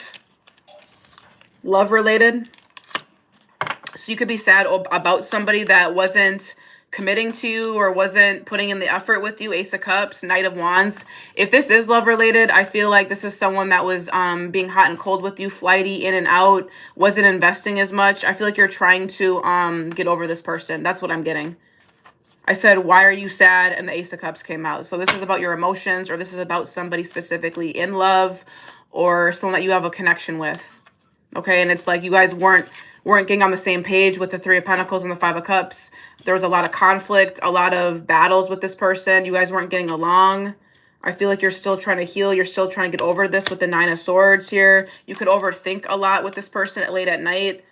Love related. So you could be sad about somebody that wasn't committing to you or wasn't putting in the effort with you. Ace of Cups, Knight of Wands. If this is love related, I feel like this is someone that was being hot and cold with you, flighty, in and out, wasn't investing as much. I feel like you're trying to get over this person. That's what I'm getting. I said, why are you sad? And the Ace of Cups came out. So this is about your emotions, or this is about somebody specifically in love or someone that you have a connection with. Okay, and it's like you guys weren't getting on the same page with the Three of Pentacles and the Five of Cups. There was a lot of conflict, a lot of battles with this person. You guys weren't getting along. I feel like you're still trying to heal. You're still trying to get over this with the Nine of Swords here. You could overthink a lot with this person late at night.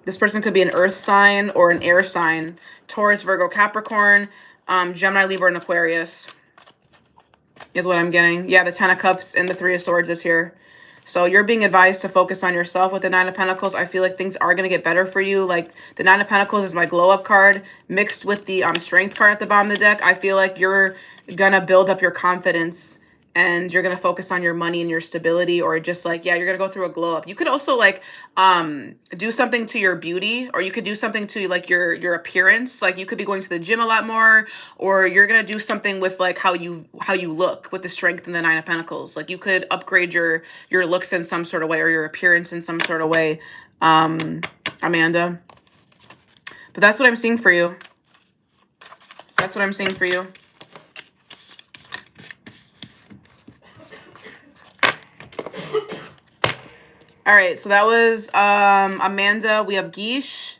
This person could be an earth sign or an air sign. Taurus, Virgo, Capricorn, Gemini, Libra, and Aquarius is what I'm getting. Yeah, the Ten of Cups and the Three of Swords is here. So you're being advised to focus on yourself with the Nine of Pentacles. I feel like things are going to get better for you. Like the Nine of Pentacles is my glow up card mixed with the strength card at the bottom of the deck. I feel like you're going to build up your confidence and you're going to focus on your money and your stability, or just like, yeah, you're going to go through a glow up. You could also like do something to your beauty, or you could do something to like your appearance. Like you could be going to the gym a lot more, or you're going to do something with like how you look with the strength and the Nine of Pentacles. Like you could upgrade your looks in some sort of way, or your appearance in some sort of way, Amanda. But that's what I'm seeing for you. That's what I'm seeing for you. All right, so that was Amanda. We have Guiche.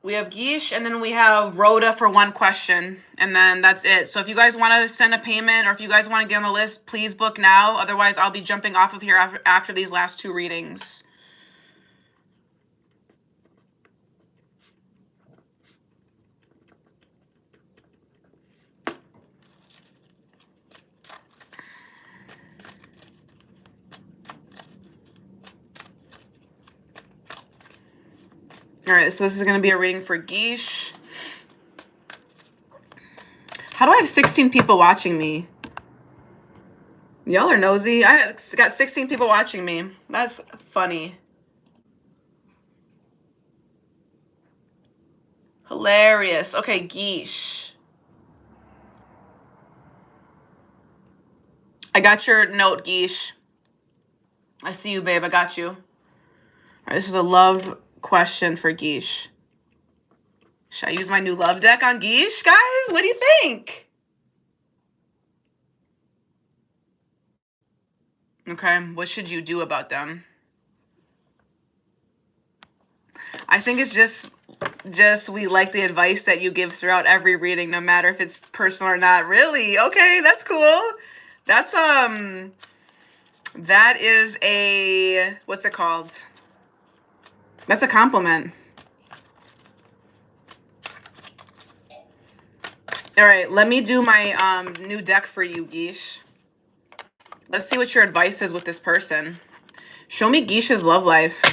We have Guiche, and then we have Rhoda for one question, and then that's it. So if you guys want to send a payment, or if you guys want to get on the list, please book now. Otherwise, I'll be jumping off of here after these last two readings. All right, so this is going to be a reading for Guiche. How do I have 16 people watching me? Y'all are nosy. I got 16 people watching me. That's funny. Hilarious. Okay, Guiche. I got your note, Guiche. I see you, babe. I got you. All right, this is a love question for Guiche. Should I use my new love deck on Guiche, guys? What do you think? Okay, what should you do about them? I think it's just we like the advice that you give throughout every reading, no matter if it's personal or not. Really? Okay, that's cool. That's that is a, what's it called? That's a compliment. All right, let me do my new deck for you, Guiche. Let's see what your advice is with this person. Show me Guiche's love life.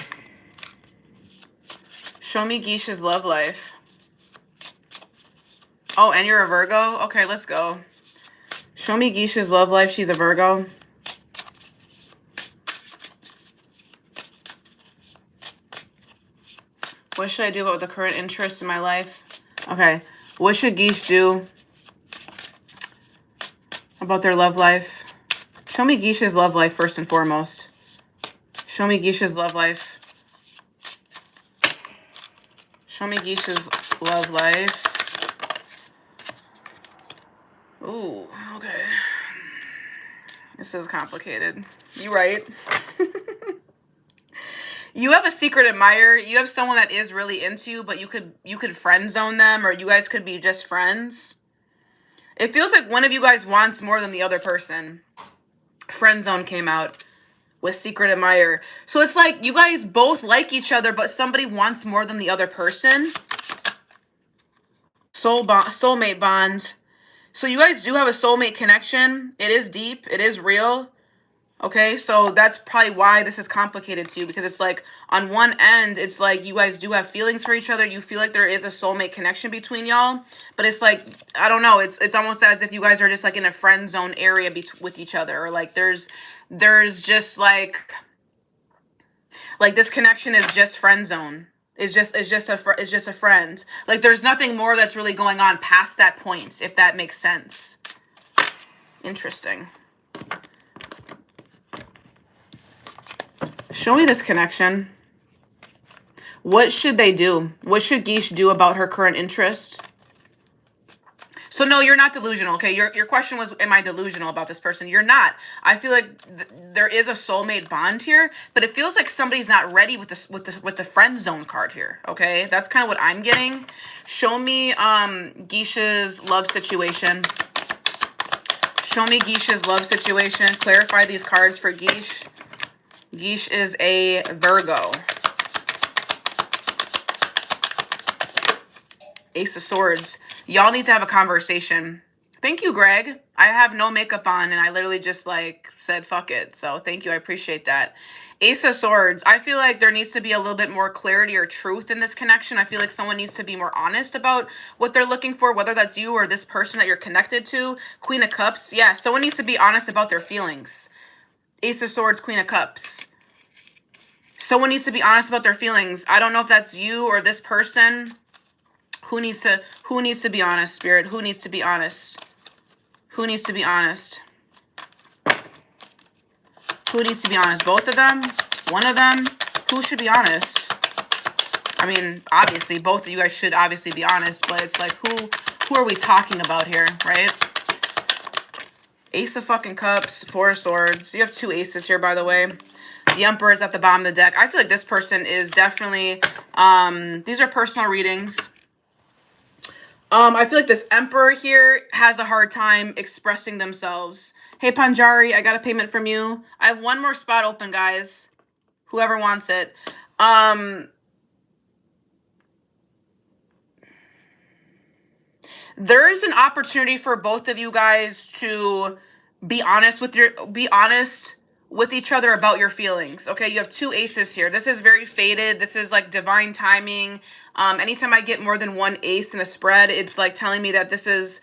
Show me Guiche's love life. Oh, and you're a Virgo? Okay, let's go. Show me Guiche's love life. She's a Virgo. What should I do about the current interest in my life? Okay. What should Guiche do about their love life? Show me Guiche's love life first and foremost. Show me Guiche's love life. Show Show me Geisha's love life. Ooh, okay. This is complicated. You right. You have a secret admirer. You have someone that is really into you, but you could friend zone them, or you guys could be just friends. It feels like one of you guys wants more than the other person. Friend zone came out with secret admirer. So it's like you guys both like each other, but somebody wants more than the other person. Soulmate bond. So you guys do have a soulmate connection. It is deep. It is real. Okay, so that's probably why this is complicated to you, because it's like on one end, it's like you guys do have feelings for each other. You feel like there is a soulmate connection between y'all, but it's like, I don't know, it's almost as if you guys are just like in a friend zone area with each other, or like there's just like this connection is just friend zone. It's just a friend. Like there's nothing more that's really going on past that point, if that makes sense. Interesting. Show me this connection. What should they do? What should Geesh do about her current interest? So no, you're not delusional, okay? Your question was, am I delusional about this person? You're not. I feel like there is a soulmate bond here, but it feels like somebody's not ready with the friend zone card here, okay? That's kind of what I'm getting. Show me Geish's love situation. Show me Geish's love situation. Clarify these cards for Geesh. Geesh is a Virgo. Ace of Swords. Y'all need to have a conversation. Thank you, Greg. I have no makeup on and I literally just like said fuck it. So thank you. I appreciate that. Ace of Swords. I feel like there needs to be a little bit more clarity or truth in this connection. I feel like someone needs to be more honest about what they're looking for, whether that's you or this person that you're connected to. Queen of Cups. Yeah, someone needs to be honest about their feelings. Ace of Swords, Queen of Cups. Someone needs to be honest about their feelings. I don't know if that's you or this person. Who needs to be honest, Spirit? Who needs to be honest? Who needs to be honest? Who needs to be honest? Both of them? One of them? Who should be honest? I mean, obviously, both of you guys should obviously be honest, but it's like, who are we talking about here, right? Ace of fucking Cups, Four of Swords. You have two aces here, by the way. The Emperor is at the bottom of the deck. I feel like this person is definitely, these are personal readings. I feel like this Emperor here has a hard time expressing themselves. Hey, Panjari, I got a payment from you. I have one more spot open, guys. Whoever wants it. There's an opportunity for both of you guys to be honest with each other about your feelings. Okay, you have two aces here. This is very fated. This is like divine timing. Anytime I get more than one ace in a spread, it's like telling me that this is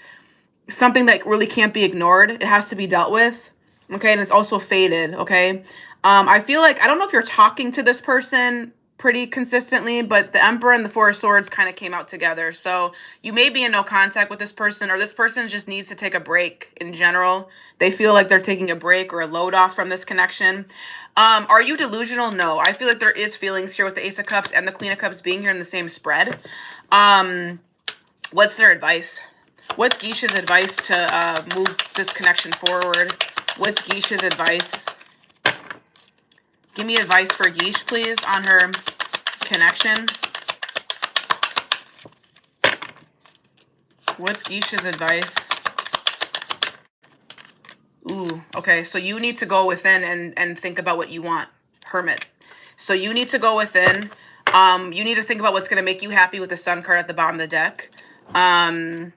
something that really can't be ignored. It has to be dealt with. Okay, and it's also fated. Okay, I feel like, I don't know if you're talking to this person pretty consistently, but the Emperor and the Four of Swords kind of came out together. So you may be in no contact with this person, or this person just needs to take a break in general. They feel like they're taking a break or a load off from this connection. Are you delusional? No. I feel like there is feelings here with the Ace of Cups and the Queen of Cups being here in the same spread. What's their advice? What's Geish's advice to move this connection forward? What's Geish's advice? Give me advice for Geish, please, on her connection. What's Geish's advice? Ooh, okay. So you need to go within and think about what you want. Hermit. So you need to go within. You need to think about what's going to make you happy with the Sun card at the bottom of the deck. Yeah,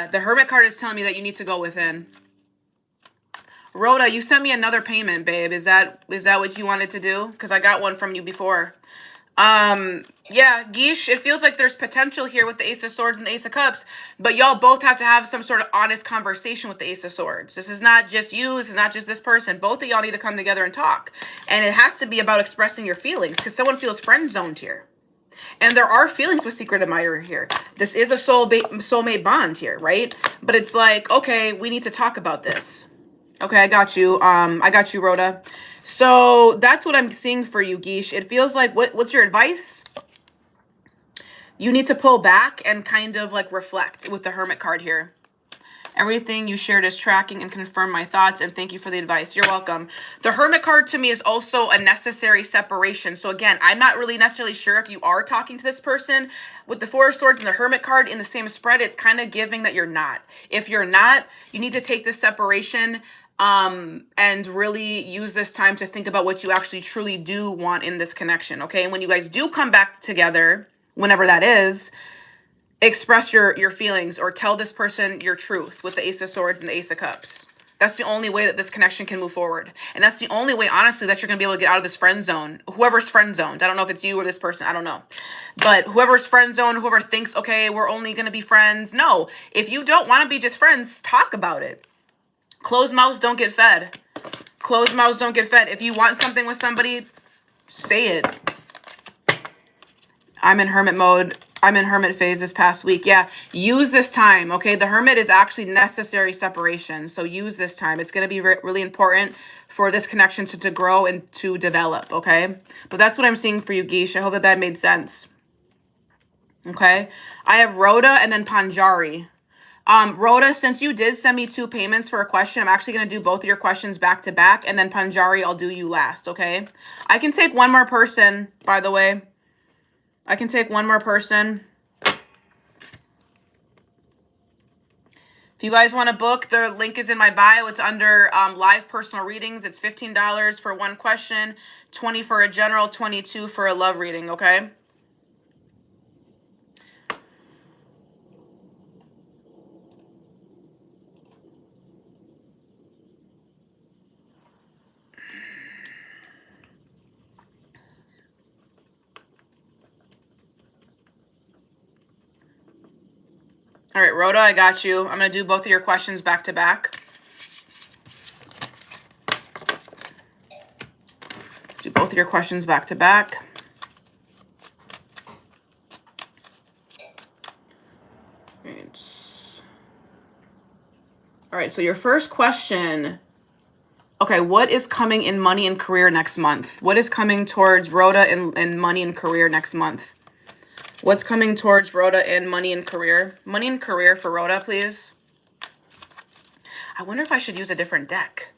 the Hermit card is telling me that you need to go within. Rhoda, you sent me another payment, babe. Is that what you wanted to do? Because I got one from you before. Yeah, Geish, it feels like there's potential here with the Ace of Swords and the Ace of Cups, but y'all both have to have some sort of honest conversation with the Ace of Swords. This is not just you. This is not just this person. Both of y'all need to come together and talk. And it has to be about expressing your feelings, because someone feels friend zoned here. And there are feelings with secret admirer here. This is a soulmate bond here, right? But it's like, okay, we need to talk about this. Okay, I got you, Rhoda. So that's what I'm seeing for you, Geesh. It feels like, what's your advice? You need to pull back and kind of like reflect with the Hermit card here. Everything you shared is tracking and confirm my thoughts, and thank you for the advice. You're welcome. The Hermit card to me is also a necessary separation. So again, I'm not really necessarily sure if you are talking to this person. With the Four of Swords and the Hermit card in the same spread, it's kind of giving that you're not. If you're not, you need to take this separation and really use this time to think about what you actually truly do want in this connection, okay? And when you guys do come back together, whenever that is, express your feelings or tell this person your truth with the Ace of Swords and the Ace of Cups. That's the only way that this connection can move forward. And that's the only way, honestly, that you're going to be able to get out of this friend zone. Whoever's friend zoned. I don't know if it's you or this person. I don't know. But whoever's friend zoned, whoever thinks, okay, we're only going to be friends. No. If you don't want to be just friends, talk about it. Closed mouths don't get fed. Closed mouths don't get fed. If you want something with somebody, say it. I'm in hermit mode. I'm in hermit phase this past week. Yeah, use this time, okay? The hermit is actually necessary separation. So use this time. It's going to be really important for this connection to grow and to develop, okay? But that's what I'm seeing for you, Geesh. I hope that that made sense. Okay? I have Rhoda and then Panjari. Rhoda, since you did send me 2 payments for a question, I'm actually going to do both of your questions back to back. And then Panjari, I'll do you last, okay? I can take one more person, by the way. I can take one more person. If you guys want to book, the link is in my bio. It's under live personal readings. It's $15 for one question, $20 for a general, $22 for a love reading, okay? All right, Rhoda, I got you. I'm going to do both of your questions back to back. Do both of your questions back to back. All right, so your first question. Okay, what is coming in money and career next month? What is coming towards Rhoda in money and career next month? What's coming towards Rhoda in money and career? Money and career for Rhoda, please. I wonder if I should use a different deck.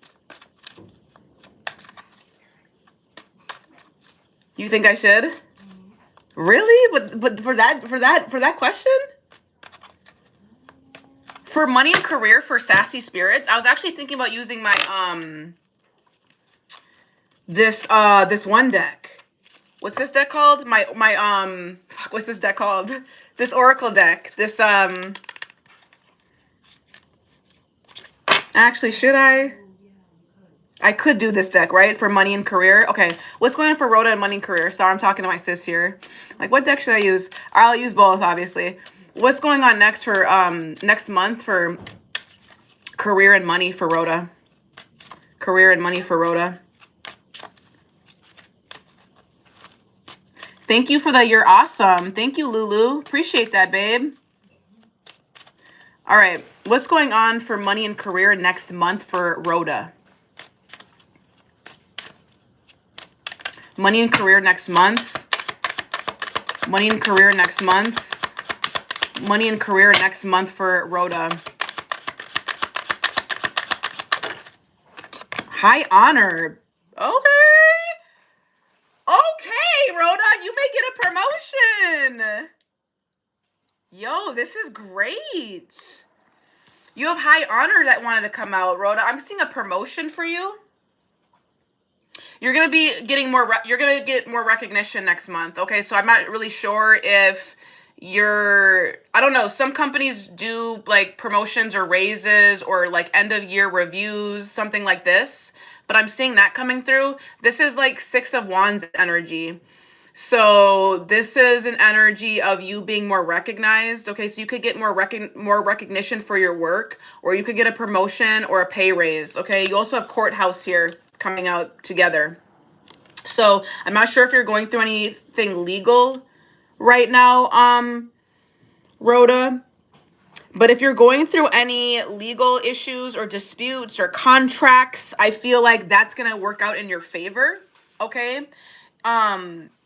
You think I should? Really? But for that question? For money and career for Sassy Spirits, I was actually thinking about using my this one deck. What's this deck called? What's this deck called? This Oracle deck. This actually, should I? I could do this deck, right? For money and career. Okay. What's going on for Rhoda and money and career? Sorry, I'm talking to my sis here. Like, what deck should I use? I'll use both, obviously. What's going on next for next month for career and money for Rhoda? Career and money for Rhoda. Thank you for that. You're awesome. Thank you, Lulu. Appreciate that, babe. All right. What's going on for money and career next month for Rhoda? Money and career next month. Money and career next month. Money and career next month for Rhoda. High honor. Okay. Okay, Rhoda, you may get a promotion. Yo, this is great. You have high honor that wanted to come out, Rhoda. I'm seeing a promotion for you. You're going to be getting more, you're going to get more recognition next month. Okay, so I'm not really sure if I don't know, some companies do like promotions or raises or like end of year reviews, something like this. But I'm seeing that coming through. This is like 6 of Wands energy. So this is an energy of you being more recognized. Okay, so you could get more recognition for your work, or you could get a promotion or a pay raise. Okay, you also have courthouse here coming out together. So I'm not sure if you're going through anything legal right now, Rhoda. But if you're going through any legal issues or disputes or contracts, I feel like that's going to work out in your favor. Okay.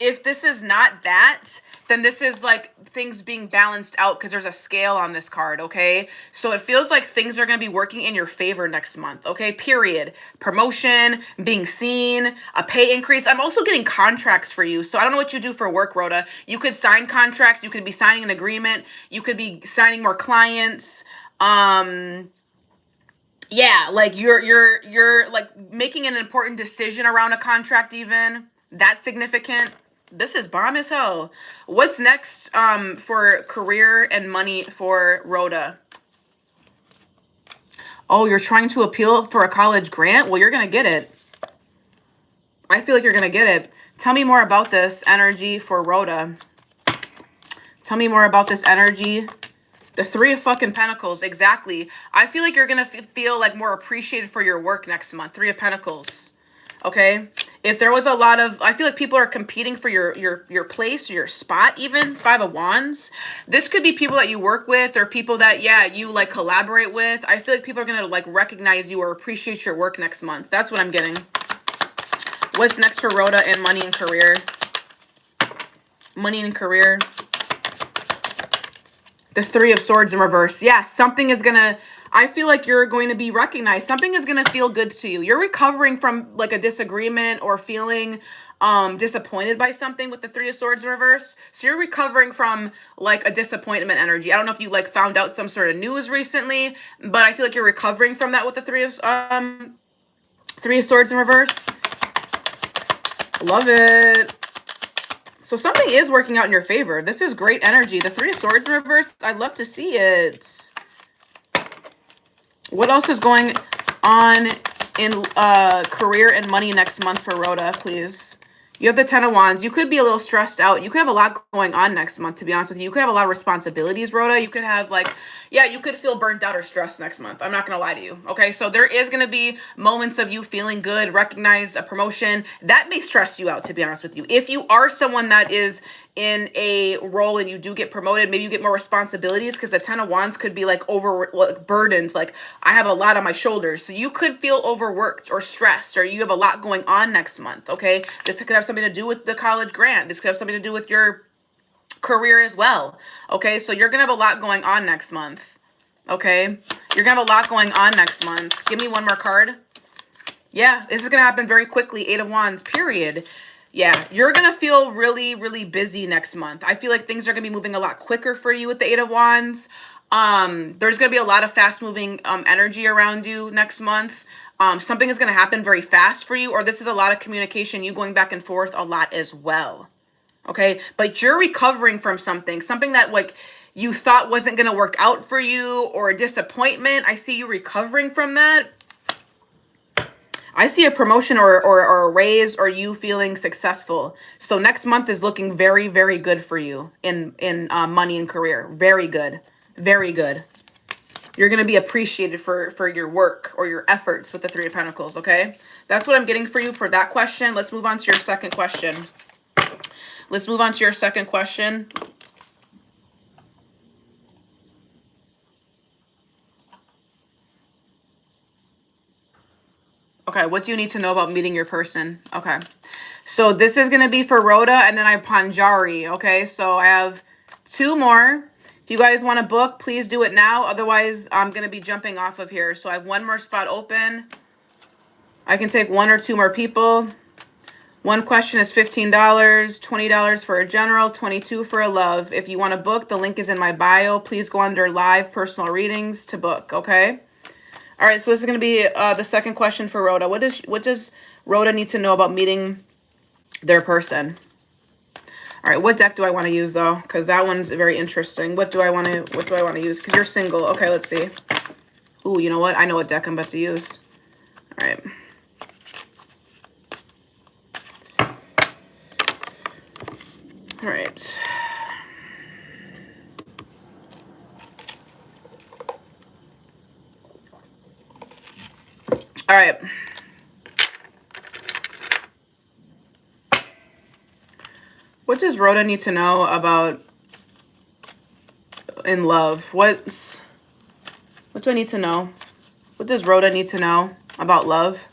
If this is not that, then this is like things being balanced out because there's a scale on this card. Okay. So it feels like things are going to be working in your favor next month. Okay. Period. Promotion, being seen, a pay increase. I'm also getting contracts for you. So I don't know what you do for work, Rhoda. You could sign contracts. You could be signing an agreement. You could be signing more clients. Yeah, like you're like making an important decision around a contract even. That's significant. This is bomb as hell. What's next for career and money for Rhoda? Oh, you're trying to appeal for a college grant? Well, you're going to get it. I feel like you're going to get it. Tell me more about this energy for Rhoda. Tell me more about this energy. The Three of fucking Pentacles, exactly. I feel like you're going to feel like more appreciated for your work next month. Three of Pentacles. Okay, if there was a lot of, I feel like people are competing for your place, or your spot even. Five of Wands. This could be people that you work with or people that, yeah, you like collaborate with. I feel like people are going to like recognize you or appreciate your work next month. That's what I'm getting. What's next for Rhoda in money and career? Money and career. The Three of Swords in reverse. Yeah, something is going to, I feel like you're going to be recognized. Something is going to feel good to you. You're recovering from like a disagreement or feeling disappointed by something with the Three of Swords in reverse. So you're recovering from like a disappointment energy. I don't know if you like found out some sort of news recently, but I feel like you're recovering from that with the Three of Swords in reverse. Love it. So something is working out in your favor. This is great energy. The Three of Swords in reverse, I'd love to see it. What else is going on in career and money next month for Rhoda, please? You have the Ten of Wands. You could be a little stressed out. You could have a lot going on next month, to be honest with you. You could have a lot of responsibilities, Rhoda. You could have like, yeah, you could feel burnt out or stressed next month. I'm not going to lie to you. Okay, so there is going to be moments of you feeling good, recognize a promotion. That may stress you out, to be honest with you. If you are someone that is in a role and you do get promoted, maybe you get more responsibilities, because the Ten of Wands could be like overburdened, like I have a lot on my shoulders. So you could feel overworked or stressed, or you have a lot going on next month. Okay, this could have something to do with the college grant. This could have something to do with your career as well. Okay, so you're gonna have a lot going on next month. Okay, you're gonna have a lot going on next month. Give me one more card. Yeah, this is gonna happen very quickly. Eight of Wands, period. Yeah, you're going to feel really, really busy next month. I feel like things are going to be moving a lot quicker for you with the Eight of Wands. There's going to be a lot of fast-moving energy around you next month. Something is going to happen very fast for you, or this is a lot of communication, you going back and forth a lot as well. Okay, but you're recovering from something that like you thought wasn't going to work out for you, or a disappointment. I see you recovering from that. I see a promotion or a raise, or you feeling successful. So next month is looking very, very good for you in money and career. Very good. Very good. You're going to be appreciated for your work or your efforts with the Three of Pentacles, okay? That's what I'm getting for you for that question. Let's move on to your second question. Let's move on to your second question. Okay, what do you need to know about meeting your person? Okay, so this is going to be for Rhoda, and then I have Panjari. Okay, so I have two more. If you guys want to book, please do it now. Otherwise, I'm going to be jumping off of here. So I have one more spot open. I can take one or two more people. One question is $15, $20 for a general, $22 for a love. If you want to book, the link is in my bio. Please go under live personal readings to book, okay? All right, so this is going to be the second question for Rhoda. What does Rhoda need to know about meeting their person? All right, what deck do I want to use though? Because that one's very interesting. What do I want to use? Because you're single. Okay, let's see. Ooh, you know what? I know what deck I'm about to use. All right. All right. All right. What does Rhoda need to know about in love? What do I need to know? What does Rhoda need to know about love?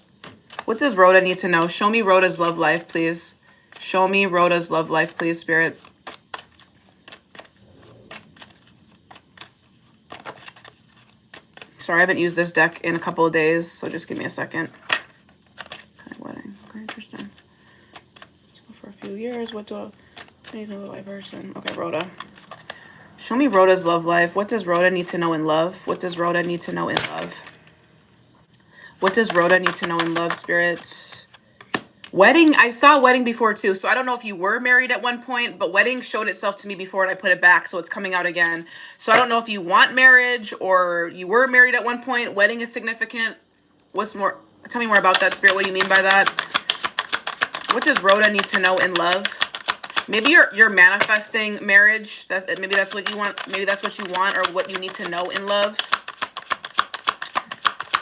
What does Rhoda need to know? Show me Rhoda's love life, please. Show me Rhoda's love life, please, Spirit. Sorry, I haven't used this deck in a couple of days, so just give me a second. Okay, wedding. Okay, interesting. Let's go for a few years. What do I need to know about my person? Okay, Rhoda. Show me Rhoda's love life. What does Rhoda need to know in love? What does Rhoda need to know in love? What does Rhoda need to know in love, Spirit? Wedding. I saw wedding before too, so I don't know if you were married at one point, but wedding showed itself to me before and I put it back, so it's coming out again. So I don't know if you want marriage or you were married at one point. Wedding is significant. What's more? Tell me more about that, Spirit. What do you mean by that? What does Rhoda need to know in love? Maybe you're manifesting marriage. Maybe that's what you want. Maybe that's what you want or what you need to know in love.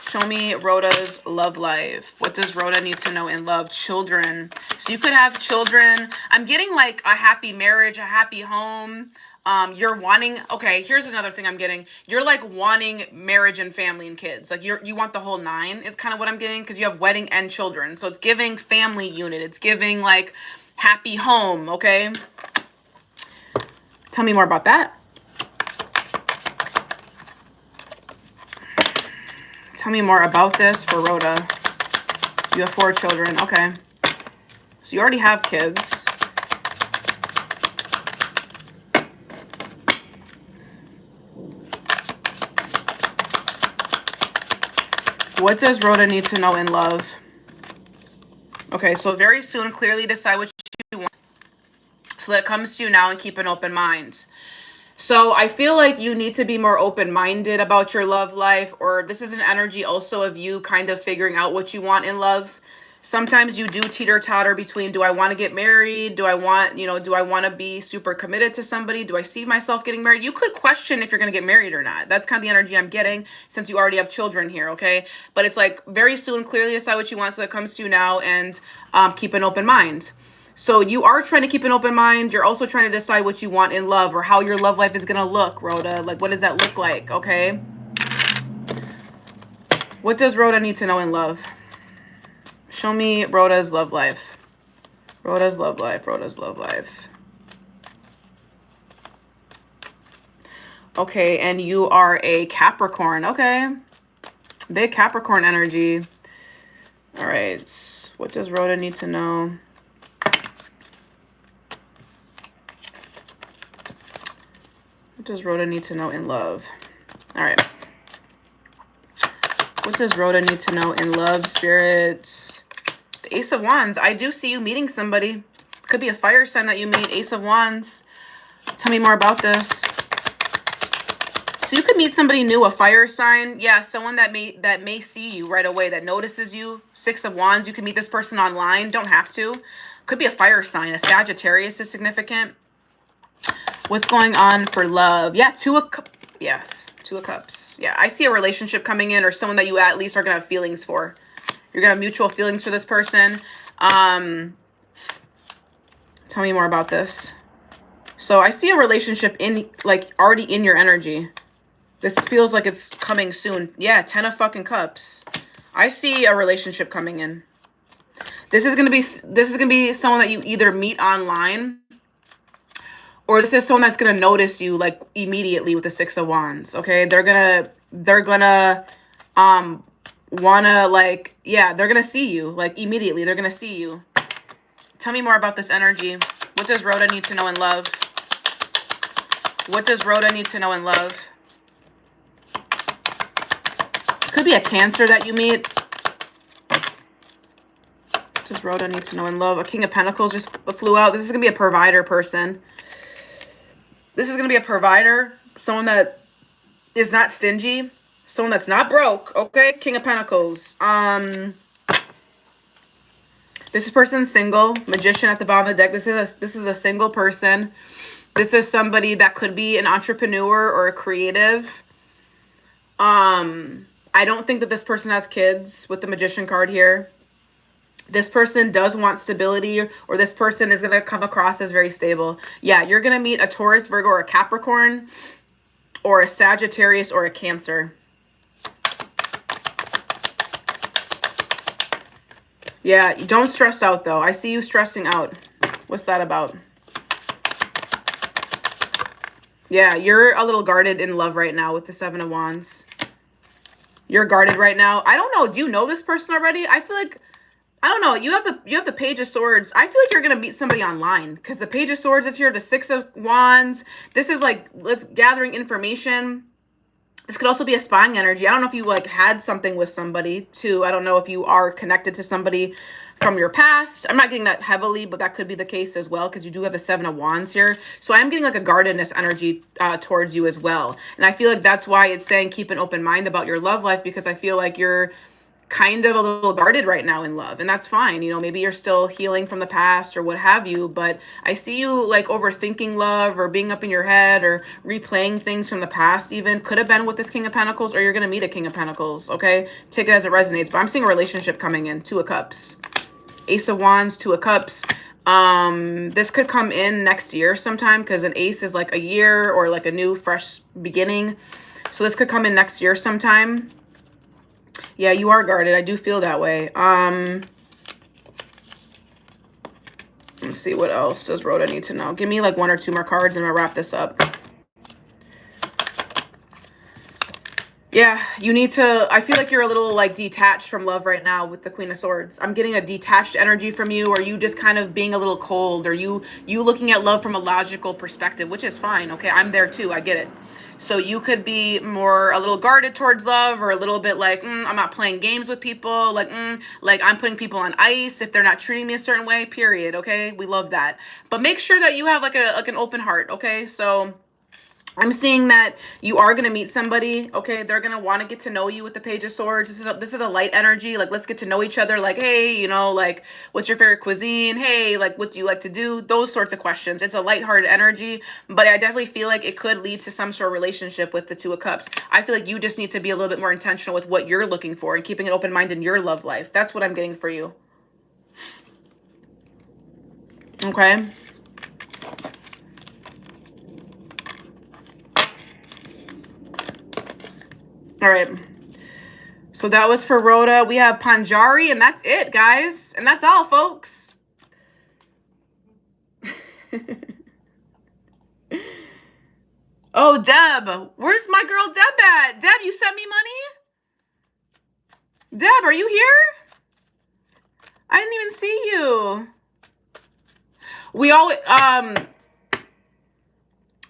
Show me Rhoda's love life. What does Rhoda need to know in love? Children. So you could have children. I'm getting like a happy marriage, a happy home. You're wanting, okay, here's another thing I'm getting. You're like wanting marriage and family and kids. Like you want the whole 9 is kind of what I'm getting, because you have wedding and children. So it's giving family unit. It's giving like happy home, okay? Tell me more about that. Tell me more about this for Rhoda. You have 4 children. Okay. So you already have kids. What does Rhoda need to know in love? Okay, so very soon, clearly decide what you want so that it comes to you now, and keep an open mind. So I feel like you need to be more open-minded about your love life, or this is an energy also of you kind of figuring out what you want in love. Sometimes you do teeter-totter between, do I want to get married? Do I want, do I want to be super committed to somebody? Do I see myself getting married? You could question if you're going to get married or not. That's kind of the energy I'm getting since you already have children here, okay? But it's like very soon, clearly decide what you want so it comes to you now, and keep an open mind. So you are trying to keep an open mind. You're also trying to decide what you want in love, or how your love life is going to look, Rhoda. Like, what does that look like, okay? What does Rhoda need to know in love? Show me Rhoda's love life. Rhoda's love life. Rhoda's love life. Okay, and you are a Capricorn. Okay. Big Capricorn energy. All right. What does Rhoda need to know? What does Rhoda need to know in love? All right. What does Rhoda need to know in love, spirits? The Ace of Wands. I do see you meeting somebody. Could be a fire sign that you meet. Ace of Wands. Tell me more about this. So you could meet somebody new, a fire sign. Yeah, someone that may see you right away, that notices you. 6 of Wands. You can meet this person online. Don't have to. Could be a fire sign. A Sagittarius is significant. What's going on for love? Yeah, 2 of Cups. Yes, 2 of Cups. Yeah, I see a relationship coming in, or someone that you at least are going to have feelings for. You're going to have mutual feelings for this person. Tell me more about this. So I see a relationship already in your energy. This feels like it's coming soon. Yeah, 10 of fucking Cups. I see a relationship coming in. This is going to be someone that you either meet online, or this is someone that's going to notice you like immediately with the 6 of Wands. Okay. They're going to they're going to see you like immediately. They're going to see you. Tell me more about this energy. What does Rhoda need to know in love? What does Rhoda need to know in love? Could be a Cancer that you meet. What does Rhoda need to know in love? A King of Pentacles just flew out. This is going to be a provider person. This is going to be a provider, someone that is not stingy, someone that's not broke, okay? King of Pentacles. This person's single, Magician at the bottom of the deck. This is a single person. This is somebody that could be an entrepreneur or a creative. I don't think that this person has kids with the Magician card here. This person does want stability, or this person is going to come across as very stable. Yeah, you're going to meet a Taurus, Virgo, or a Capricorn, or a Sagittarius, or a Cancer. Yeah, don't stress out though. I see you stressing out. What's that about? Yeah, you're a little guarded in love right now with the Seven of Wands. You're guarded right now. I don't know. Do you know this person already? I feel like, I don't know. You have the Page of Swords. I feel like you're gonna meet somebody online because the Page of Swords is here. The Six of Wands. This is like, let's gathering information. This could also be a spying energy. I don't know if you like had something with somebody too. I don't know if you are connected to somebody from your past. I'm not getting that heavily, but that could be the case as well because you do have the Seven of Wands here. So I'm getting like a guardedness energy towards you as well. And I feel like that's why it's saying keep an open mind about your love life, because I feel like you're kind of a little guarded right now in love, and that's fine. You know, maybe you're still healing from the past or what have you, but I see you like overthinking love or being up in your head or replaying things from the past. Even could have been with this King of Pentacles, or you're going to meet a King of Pentacles. Okay, take it as it resonates, but I'm seeing a relationship coming in. Two of Cups, Ace of Wands, Two of Cups. This could come in next year sometime, because an ace is like a year or like a new fresh beginning. So this could come in next year sometime. Yeah, you are guarded. I do feel that way. Let's see, what else does Rhoda need to know? Give me like one or two more cards and I'm gonna wrap this up. Yeah, you need to, I feel like you're a little like detached from love right now with the Queen of Swords. I'm getting a detached energy from you, or you just kind of being a little cold, or you looking at love from a logical perspective, which is fine. Okay, I'm there too. I get it. So you could be more a little guarded towards love, or a little bit like, I'm not playing games with people. Like, like I'm putting people on ice if they're not treating me a certain way, period. Okay, we love that. But make sure that you have like an open heart. Okay, so I'm seeing that you are going to meet somebody, okay? They're going to want to get to know you with the Page of Swords. This is a light energy. Like, let's get to know each other. Like, hey, you know, like, what's your favorite cuisine? Hey, like, what do you like to do? Those sorts of questions. It's a lighthearted energy, but I definitely feel like it could lead to some sort of relationship with the Two of Cups. I feel like you just need to be a little bit more intentional with what you're looking for and keeping an open mind in your love life. That's what I'm getting for you. Okay? All right, so that was for Rhoda. We have Panjari, and that's it, guys. And that's all, folks. Oh, Deb. Where's my girl Deb at? Deb, you sent me money? Deb, are you here? I didn't even see you. We always,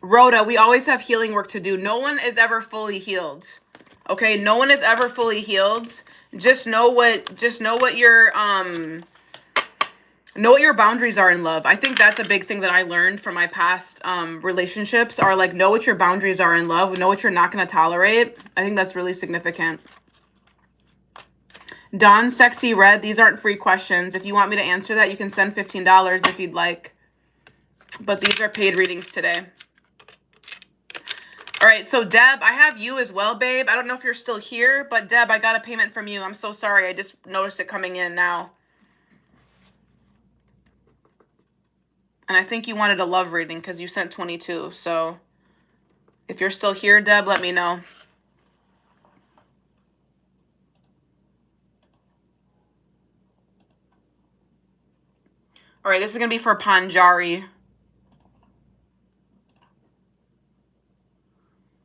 Rhoda, we always have healing work to do. No one is ever fully healed. Okay, no one is ever fully healed. Just know what your boundaries are in love. I think that's a big thing that I learned from my past relationships, are like, know what your boundaries are in love, know what you're not going to tolerate. I think that's really significant. Don Sexy Red, these aren't free questions. If you want me to answer that, you can send $15 if you'd like. But these are paid readings today. All right, so Deb, I have you as well, babe. I don't know if you're still here, but Deb, I got a payment from you. I'm so sorry. I just noticed it coming in now. And I think you wanted a love reading because you sent 22. So if you're still here, Deb, let me know. All right, this is going to be for Panjari.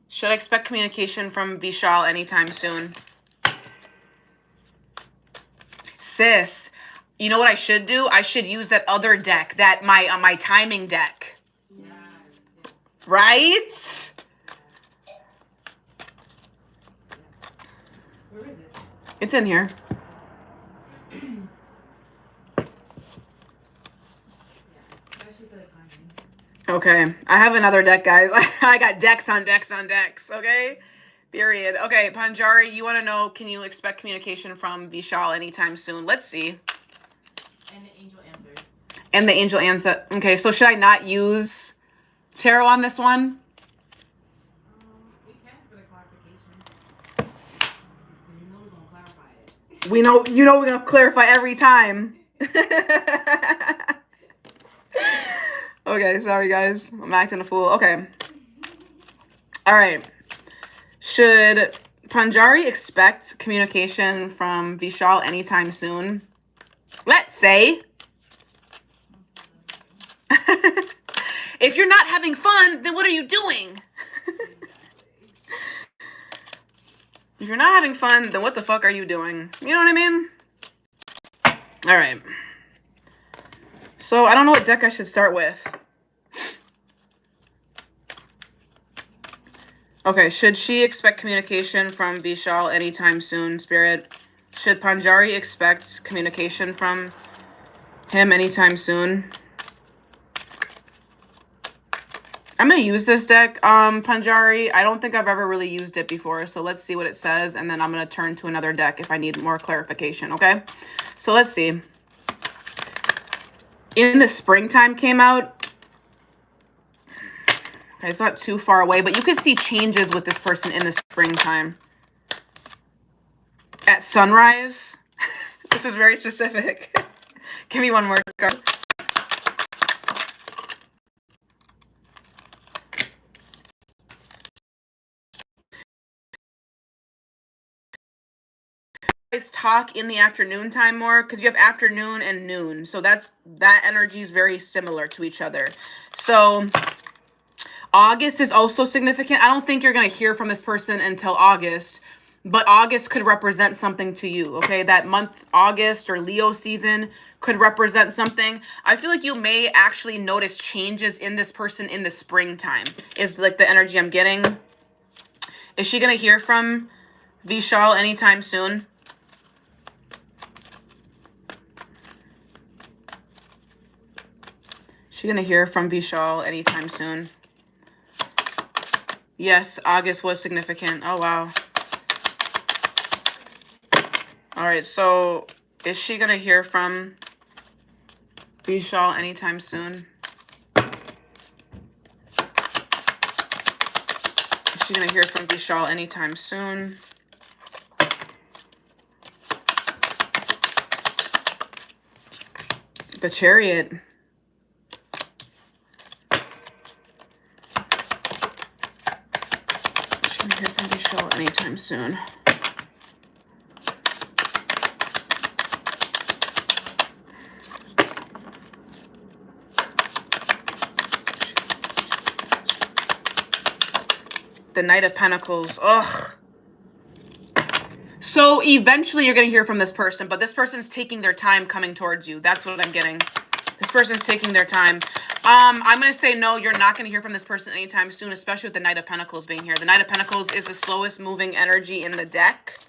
Should I expect communication from Vishal anytime soon? Sis, you know what I should do? I should use that other deck, that my timing deck. Yeah. Right? Where is it? It's in here. Okay, I have another deck, guys. I got decks on decks on decks, okay? Period. Okay, Panjari, you want to know, can you expect communication from Vishal anytime soon? Let's see. And the angel answers. And the angel answer. Okay, so should I not use tarot on this one? We can for the clarification. You know we're going to clarify it. You know we're going to clarify every time. Okay, sorry guys. I'm acting a fool. Okay. All right. Should Panjari expect communication from Vishal anytime soon? Let's say. If you're not having fun, then what are you doing? If you're not having fun, then what the fuck are you doing? You know what I mean? All right. So I don't know what deck I should start with. Okay, should she expect communication from Vishal anytime soon, Spirit? Should Panjari expect communication from him anytime soon? I'm going to use this deck, Panjari. I don't think I've ever really used it before, so let's see what it says, and then I'm going to turn to another deck if I need more clarification, okay? So let's see. In the Springtime came out. Okay, it's not too far away, but you can see changes with this person in the springtime. At sunrise. This is very specific. Give me one more card. Talk in the afternoon time more, because you have afternoon and noon, so that energy is very similar to each other. So August is also significant. I don't think you're going to hear from this person until August, but August could represent something to you, okay? That month, August or Leo season, could represent something. I feel like you may actually notice changes in this person in the springtime, is like the energy I'm getting. Is she going to hear from Vishal anytime soon? She's going to hear from Vishal anytime soon. Yes, August was significant. Oh, wow. All right, so is she going to hear from Vishal anytime soon? Is she going to hear from Vishal anytime soon? The Chariot. Hear from Vishal anytime soon. The Knight of Pentacles. Ugh. So eventually you're going to hear from this person, but this person's taking their time coming towards you. That's what I'm getting. This person's taking their time. I'm going to say no, you're not going to hear from this person anytime soon, especially with the Knight of Pentacles being here. The Knight of Pentacles is the slowest moving energy in the deck.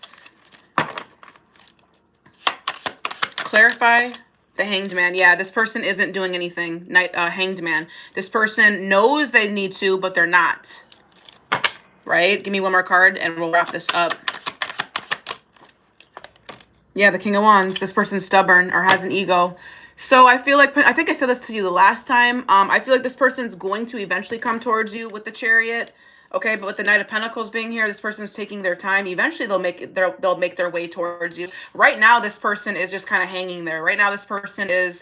Clarify. The Hanged Man. Yeah, this person isn't doing anything. Hanged Man. This person knows they need to, but they're not. Right? Give me one more card and we'll wrap this up. Yeah, the King of Wands. This person's stubborn or has an ego. So I feel like, I think I said this to you the last time. I feel like this person's going to eventually come towards you with the Chariot. Okay, but with the Knight of Pentacles being here, this person's taking their time. Eventually they'll make their way towards you. Right now, this person is just kind of hanging there. Right now, this person is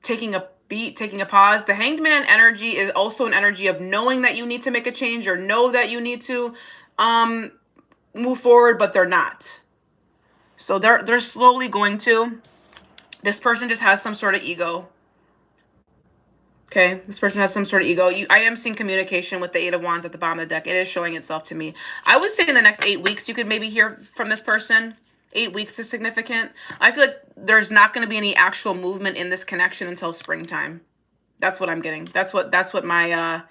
taking a beat, taking a pause. The Hanged Man energy is also an energy of knowing that you need to make a change or know that you need to move forward, but they're not. So they're slowly going to. This person just has some sort of ego. Okay, this person has some sort of ego. I am seeing communication with the Eight of Wands at the bottom of the deck. It is showing itself to me. I would say in the next 8 weeks, you could maybe hear from this person. 8 weeks is significant. I feel like there's not going to be any actual movement in this connection until springtime. That's what I'm getting. That's what my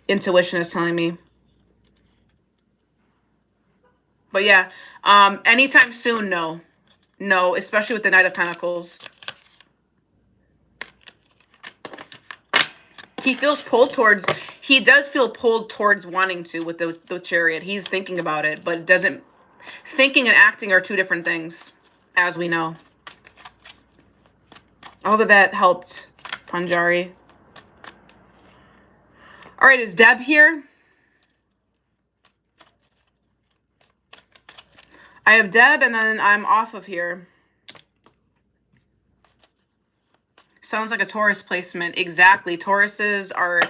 intuition is telling me. But yeah, anytime soon, no. No, especially with the Knight of Pentacles. He feels pulled towards, he does feel pulled towards wanting to with the Chariot. He's thinking about it, but doesn't, thinking and acting are two different things, as we know. I hope that helped, Panjari. All right, is Deb here? I have Deb, and then I'm off of here. Sounds like a Taurus placement. Exactly. Tauruses are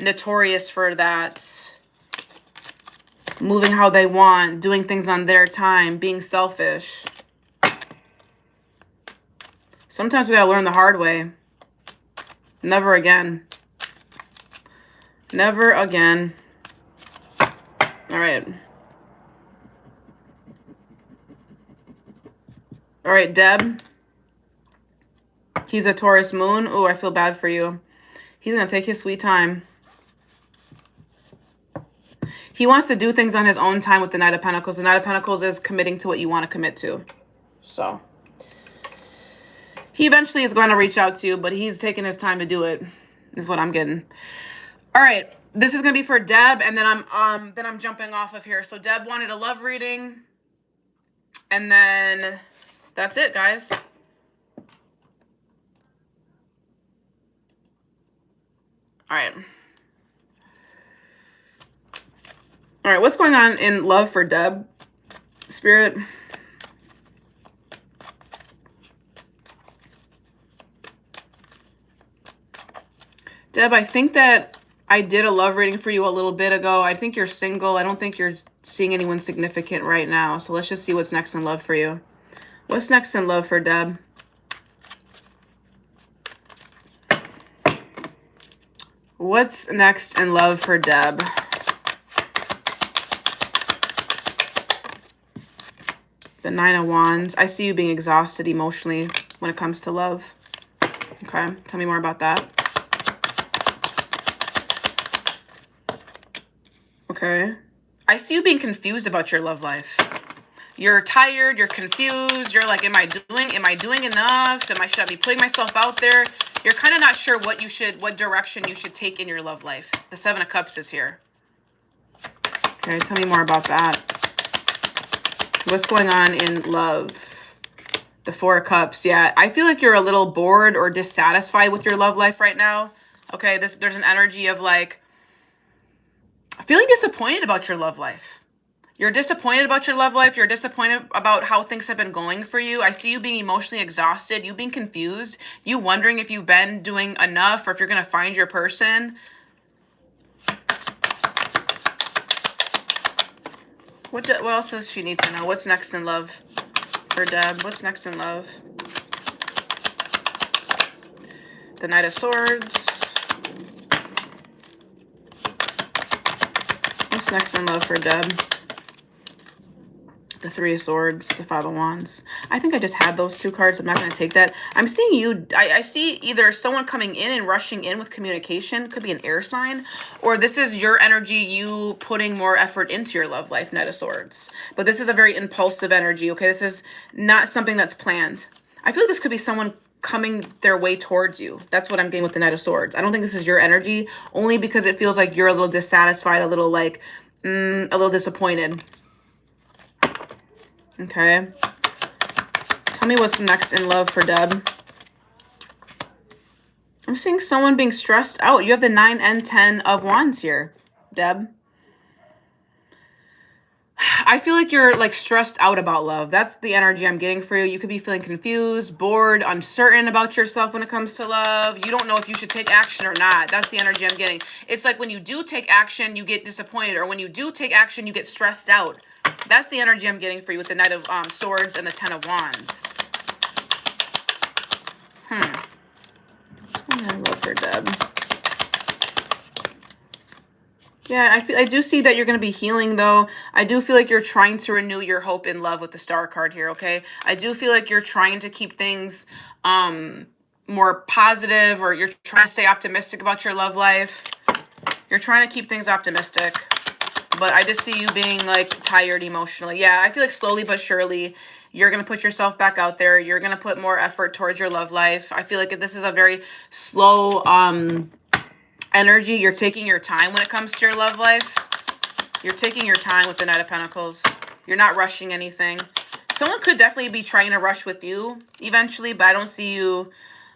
notorious for that. Moving how they want, doing things on their time, being selfish. Sometimes we gotta learn the hard way. Never again. Never again. All right. All right, Deb. He's a Taurus moon. Ooh, I feel bad for you. He's going to take his sweet time. He wants to do things on his own time with the Knight of Pentacles. The Knight of Pentacles is committing to what you want to commit to. So he eventually is going to reach out to you, but he's taking his time to do it, is what I'm getting. All right. This is going to be for Deb, and then I'm jumping off of here. So Deb wanted a love reading, and then that's it, guys. All right. All right, what's going on in love for Deb? Spirit. Deb, I think that I did a love reading for you a little bit ago. I think you're single. I don't think you're seeing anyone significant right now. So let's just see what's next in love for you. What's next in love for Deb? What's next in love for Deb? The Nine of Wands. I see you being exhausted emotionally when it comes to love. Okay, tell me more about that. Okay. I see you being confused about your love life. You're tired, you're confused, you're like, am I doing enough? Should I be putting myself out there? You're kind of not sure what direction you should take in your love life. The Seven of Cups is here. Okay, tell me more about that. What's going on in love? The Four of Cups. Yeah, I feel like you're a little bored or dissatisfied with your love life right now. Okay, there's an energy of like feeling disappointed about your love life. You're disappointed about your love life. You're disappointed about how things have been going for you. I see you being emotionally exhausted. You being confused. You wondering if you've been doing enough or if you're going to find your person. What else does she need to know? What's next in love for Deb? What's next in love? The Knight of Swords. What's next in love for Deb? The Three of Swords, the Five of Wands. I think I just had those two cards. I'm not going to take that. I'm seeing you. I see either someone coming in and rushing in with communication. Could be an air sign. Or this is your energy, you putting more effort into your love life, Knight of Swords. But this is a very impulsive energy, okay? This is not something that's planned. I feel like this could be someone coming their way towards you. That's what I'm getting with the Knight of Swords. I don't think this is your energy, only because it feels like you're a little dissatisfied, a little like, a little disappointed. Okay. Tell me what's next in love for Deb. I'm seeing someone being stressed out. You have the 9 and 10 of Wands here, Deb. I feel like you're like stressed out about love. That's the energy I'm getting for you. You could be feeling confused, bored, uncertain about yourself when it comes to love. You don't know if you should take action or not. That's the energy I'm getting. It's like when you do take action, you get disappointed. Or when you do take action, you get stressed out. That's the energy I'm getting for you with the Knight of Swords and the 10 of Wands. I love her, Deb. Yeah, I do see that you're going to be healing, though. I do feel like you're trying to renew your hope in love with the Star card here, okay? I do feel like you're trying to keep things more positive, or you're trying to stay optimistic about your love life. You're trying to keep things optimistic. But I just see you being, like, tired emotionally. Yeah, I feel like slowly but surely you're going to put yourself back out there. You're going to put more effort towards your love life. I feel like this is a very slow energy. You're taking your time when it comes to your love life. You're taking your time with the Knight of Pentacles. You're not rushing anything. Someone could definitely be trying to rush with you eventually, but I don't see you.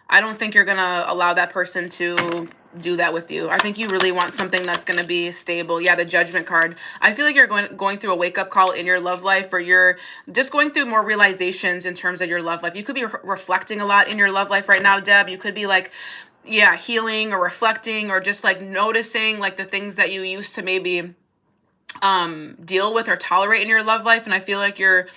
I don't think you're going to allow that person to do that with you. I think you really want something that's going to be stable. Yeah, the Judgment card. I feel like you're going through a wake-up call in your love life, or you're just going through more realizations in terms of your love life. You could be reflecting a lot in your love life right now, Deb. You could be like, yeah, healing or reflecting, or just like noticing like the things that you used to maybe deal with or tolerate in your love life. And I feel like you're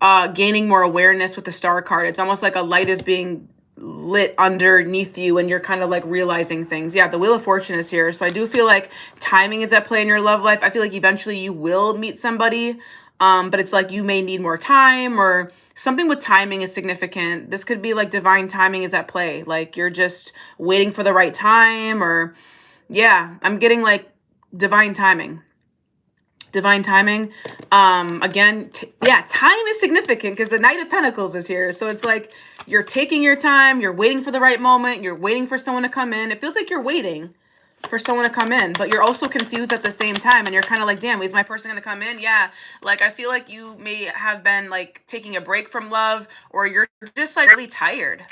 gaining more awareness with the star card. It's almost like a light is being lit underneath you and you're kind of like realizing things. Yeah, the Wheel of Fortune is here. So I do feel like timing is at play in your love life. I feel like eventually you will meet somebody, but it's like you may need more time, or something with timing is significant. This could be like divine timing is at play. Like you're just waiting for the right time, or yeah, I'm getting like divine timing. Divine timing. Again, yeah, time is significant because the Knight of Pentacles is here. So it's like you're taking your time, you're waiting for the right moment, you're waiting for someone to come in. It feels like you're waiting for someone to come in, but you're also confused at the same time, and you're kind of like, damn, is my person gonna come in? Yeah, like I feel like you may have been like taking a break from love, or you're just like really tired.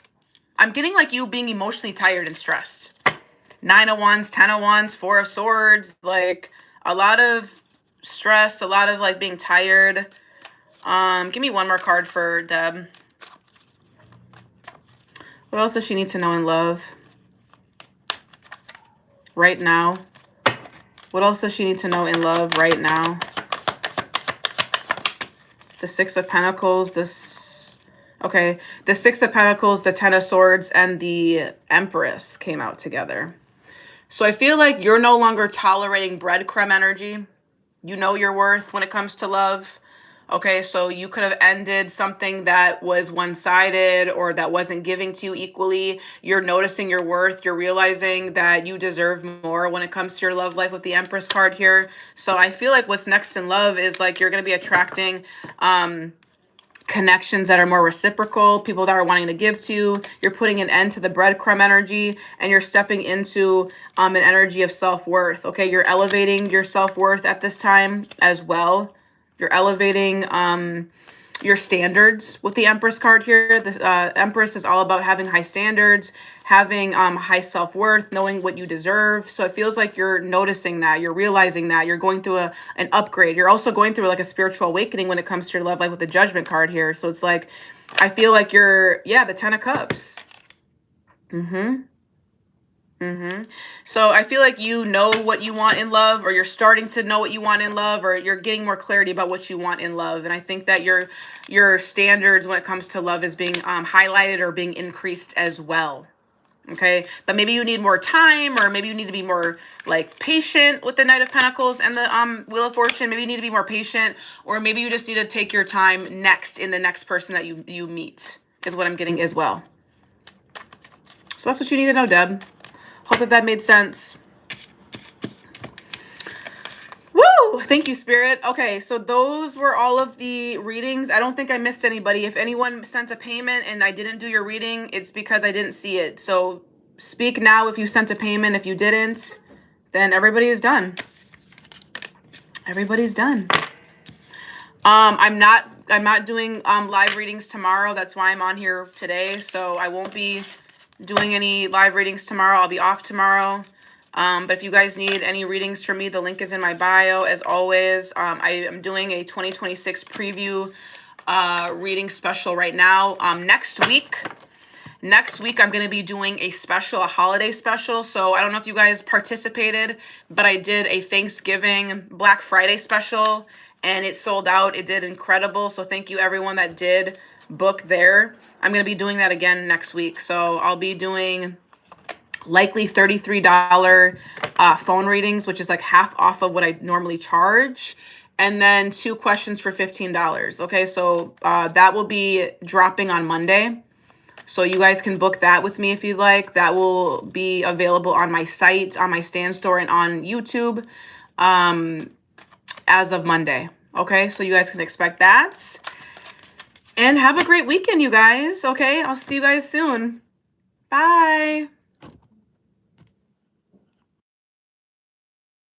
I'm getting like you being emotionally tired and stressed. 9 of Wands, 10 of Wands, 4 of Swords, like a lot of stress, a lot of like being tired. Give me one more card for Deb. What else does she need to know in love right now? What else does she need to know in love right now? The 6 of Pentacles, okay, the 6 of Pentacles, the 10 of Swords, and the Empress came out together. So I feel like you're no longer tolerating breadcrumb energy. You know your worth when it comes to love. Okay, so you could have ended something that was one-sided or that wasn't giving to you equally. You're noticing your worth. You're realizing that you deserve more when it comes to your love life with the Empress card here. So I feel like what's next in love is like you're going to be attracting connections that are more reciprocal, people that are wanting to give to you. You're putting an end to the breadcrumb energy, and you're stepping into an energy of self-worth. Okay, you're elevating your self-worth at this time as well. You're elevating your standards with the Empress card here. The Empress is all about having high standards, having high self-worth, knowing what you deserve. So it feels like you're noticing that, you're realizing that, you're going through an upgrade. You're also going through like a spiritual awakening when it comes to your love life with the Judgment card here. So it's like, I feel like you're, yeah, the 10 of Cups. So I feel like you know what you want in love, or you're starting to know what you want in love, or you're getting more clarity about what you want in love. And I think that your standards when it comes to love is being highlighted or being increased as well. Okay, but maybe you need more time, or maybe you need to be more like patient with the Knight of Pentacles and the Wheel of Fortune. Maybe you need to be more patient, or maybe you just need to take your time next in the next person that you meet, is what I'm getting as well. So that's what you need to know, Deb. Hope that made sense. Woo! Thank you, Spirit. Okay, so those were all of the readings. I don't think I missed anybody. If anyone sent a payment and I didn't do your reading, it's because I didn't see it. So speak now if you sent a payment. If you didn't, then everybody is done. Everybody's done. I'm not doing live readings tomorrow. That's why I'm on here today. So I won't be doing any live readings tomorrow. I'll be off tomorrow. But if you guys need any readings from me, the link is in my bio. As always, I am doing a 2026 preview reading special right now. Next week, I'm going to be doing a holiday special. So I don't know if you guys participated, but I did a Thanksgiving Black Friday special, and it sold out. It did incredible. So thank you everyone that did book there. I'm going to be doing that again next week. So I'll be doing likely $33 phone readings, which is like half off of what I normally charge. And then 2 questions for $15. Okay, so that will be dropping on Monday. So you guys can book that with me if you'd like. That will be available on my site, on my Stan Store, and on YouTube as of Monday. Okay, so you guys can expect that. And have a great weekend, you guys. Okay, I'll see you guys soon. Bye.